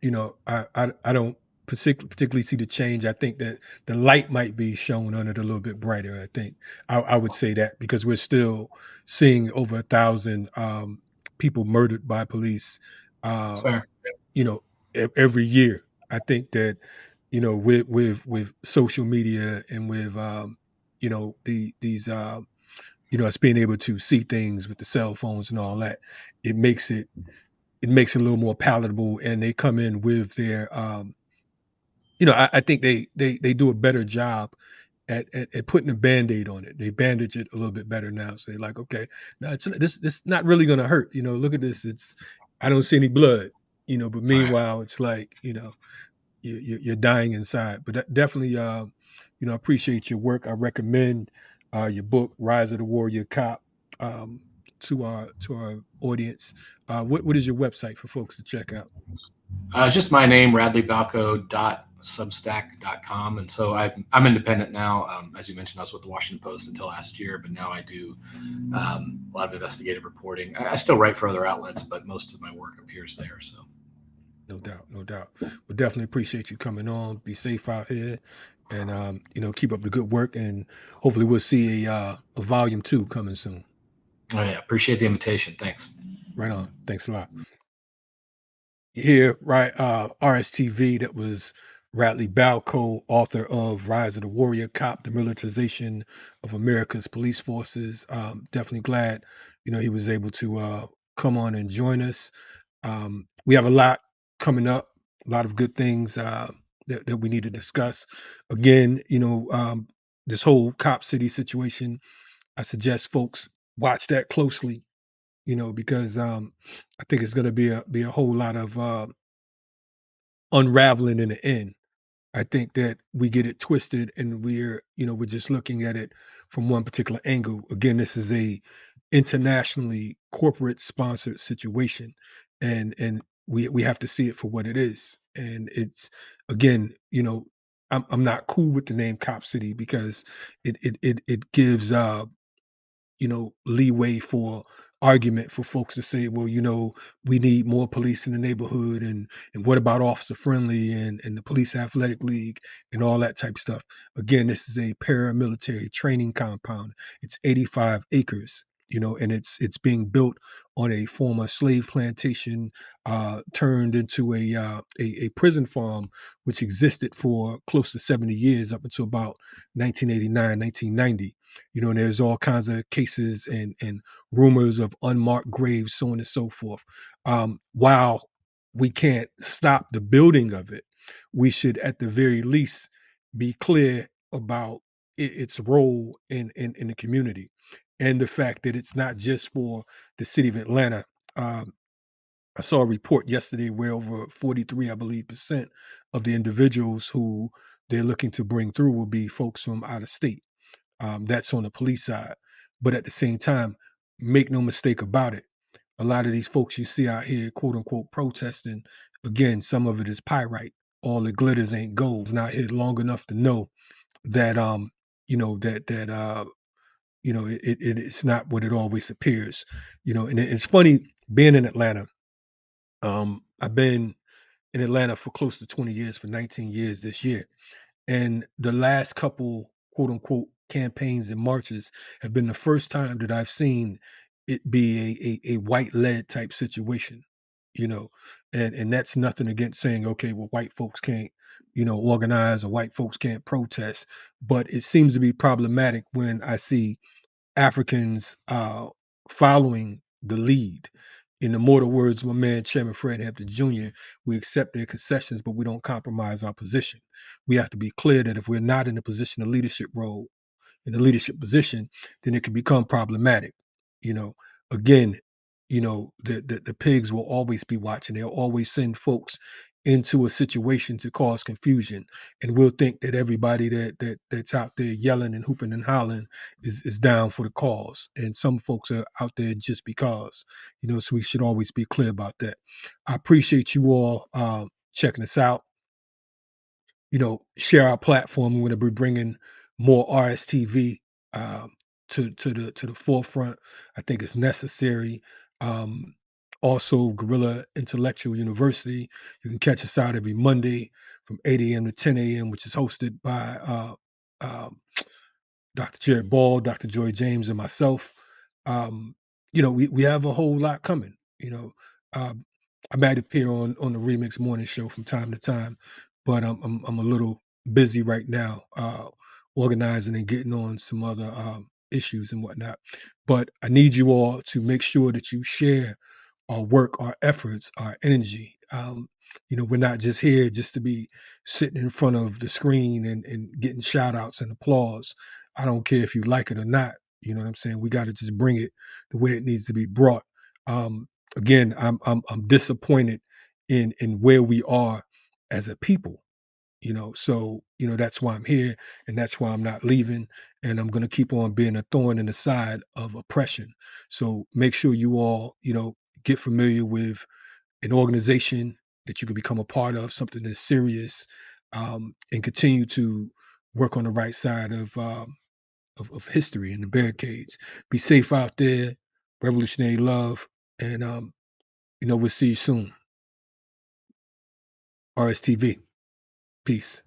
don't particularly see the change. I think that the light might be shown on it a little bit brighter. I think I would say that, because we're still seeing over 1,000 people murdered by police every year. I think that with social media and with us being able to see things with the cell phones and all that, it makes it a little more palatable. And they come in with their I think they do a better job at putting a Band-Aid on it. They bandage it a little bit better now. So they're like, okay, no, this not really gonna hurt. Look at this. I don't see any blood. but Right. meanwhile, it's like, you're dying inside. But definitely, I appreciate your work. I recommend your book, Rise of the Warrior Cop, um, to our audience. What is your website for folks to check out? Just my name, radleybalco.substack.com. And so I'm independent now. As you mentioned, I was with the Washington Post until last year, but now I do a lot of investigative reporting. I still write for other outlets, but most of my work appears there. So No doubt, no doubt. We'll definitely appreciate you coming on. Be safe out here, and keep up the good work. And hopefully, we'll see a volume 2 coming soon. oh, yeah, appreciate the invitation. Thanks. Right on. Thanks a lot. Here, right, RSTV, that was Radley Balco, author of Rise of the Warrior Cop, the Militarization of America's Police Forces. Definitely glad, he was able to come on and join us. We have a lot coming up, a lot of good things that we need to discuss. Again, this whole Cop City situation, I suggest folks watch that closely, because I think it's going to be a whole lot of unraveling in the end. I think that we get it twisted, and we're just looking at it from one particular angle. Again, this is a internationally corporate sponsored situation, and we have to see it for what it is. And it's, again, I'm not cool with the name Cop City, because it gives leeway for argument for folks to say, well, we need more police in the neighborhood, and what about officer friendly and the police athletic league and all that type of stuff. Again, this is a paramilitary training compound. It's 85 acres, and it's being built on a former slave plantation, turned into a prison farm, which existed for close to 70 years, up until about 1989, 1990. And there's all kinds of cases and rumors of unmarked graves, so on and so forth. While we can't stop the building of it, we should at the very least be clear about its role in the community, and the fact that it's not just for the city of Atlanta. Um, I saw a report yesterday where over 43, I believe, percent of the individuals who they're looking to bring through will be folks from out of state. That's on the police side. But at the same time, make no mistake about it. A lot of these folks you see out here, quote unquote, protesting, again, some of it is pyrite. All the glitters ain't gold. It's not here long enough to know that, it's not what it always appears. And it's funny being in Atlanta. I've been in Atlanta for close to 20 years, for 19 years this year. And the last couple, quote unquote, campaigns and marches have been the first time that I've seen it be a white led type situation, you know, and that's nothing against saying, okay, well, white folks can't, organize, or white folks can't protest. But it seems to be problematic when I see Africans following the lead. In the mortal words of my man Chairman Fred Hampton Jr., we accept their concessions, but we don't compromise our position. We have to be clear that if we're not in a position of leadership role, in a leadership position, then it can become problematic. You know, again, the pigs will always be watching. They'll always send folks into a situation to cause confusion, and we'll think that everybody that's out there yelling and hooping and hollering is down for the cause. And some folks are out there just because, so we should always be clear about that. I appreciate you all checking us out. Share our platform. We're going to be bringing more RSTV um, to the forefront. I think it's necessary. Um, Also, Guerrilla Intellectual University. You can catch us out every Monday from 8 a.m. to 10 a.m., which is hosted by um, Dr. Jared Ball, Dr. Joy James, and myself. Um, we have a whole lot coming. Um, I might appear on the Remix Morning Show from time to time, but I'm a little busy right now, organizing and getting on some other issues and whatnot. But I need you all to make sure that you share our work, our efforts, our energy. We're not just here just to be sitting in front of the screen and getting shout outs and applause. I don't care if you like it or not. You know what I'm saying? We got to just bring it the way it needs to be brought. Um, Again, I'm disappointed in where we are as a people. So that's why I'm here, and that's why I'm not leaving, and I'm going to keep on being a thorn in the side of oppression. So make sure you all get familiar with an organization that you can become a part of, something that's serious, and continue to work on the right side of history and the barricades. Be safe out there. Revolutionary love, and we'll see you soon. RSTV. Peace.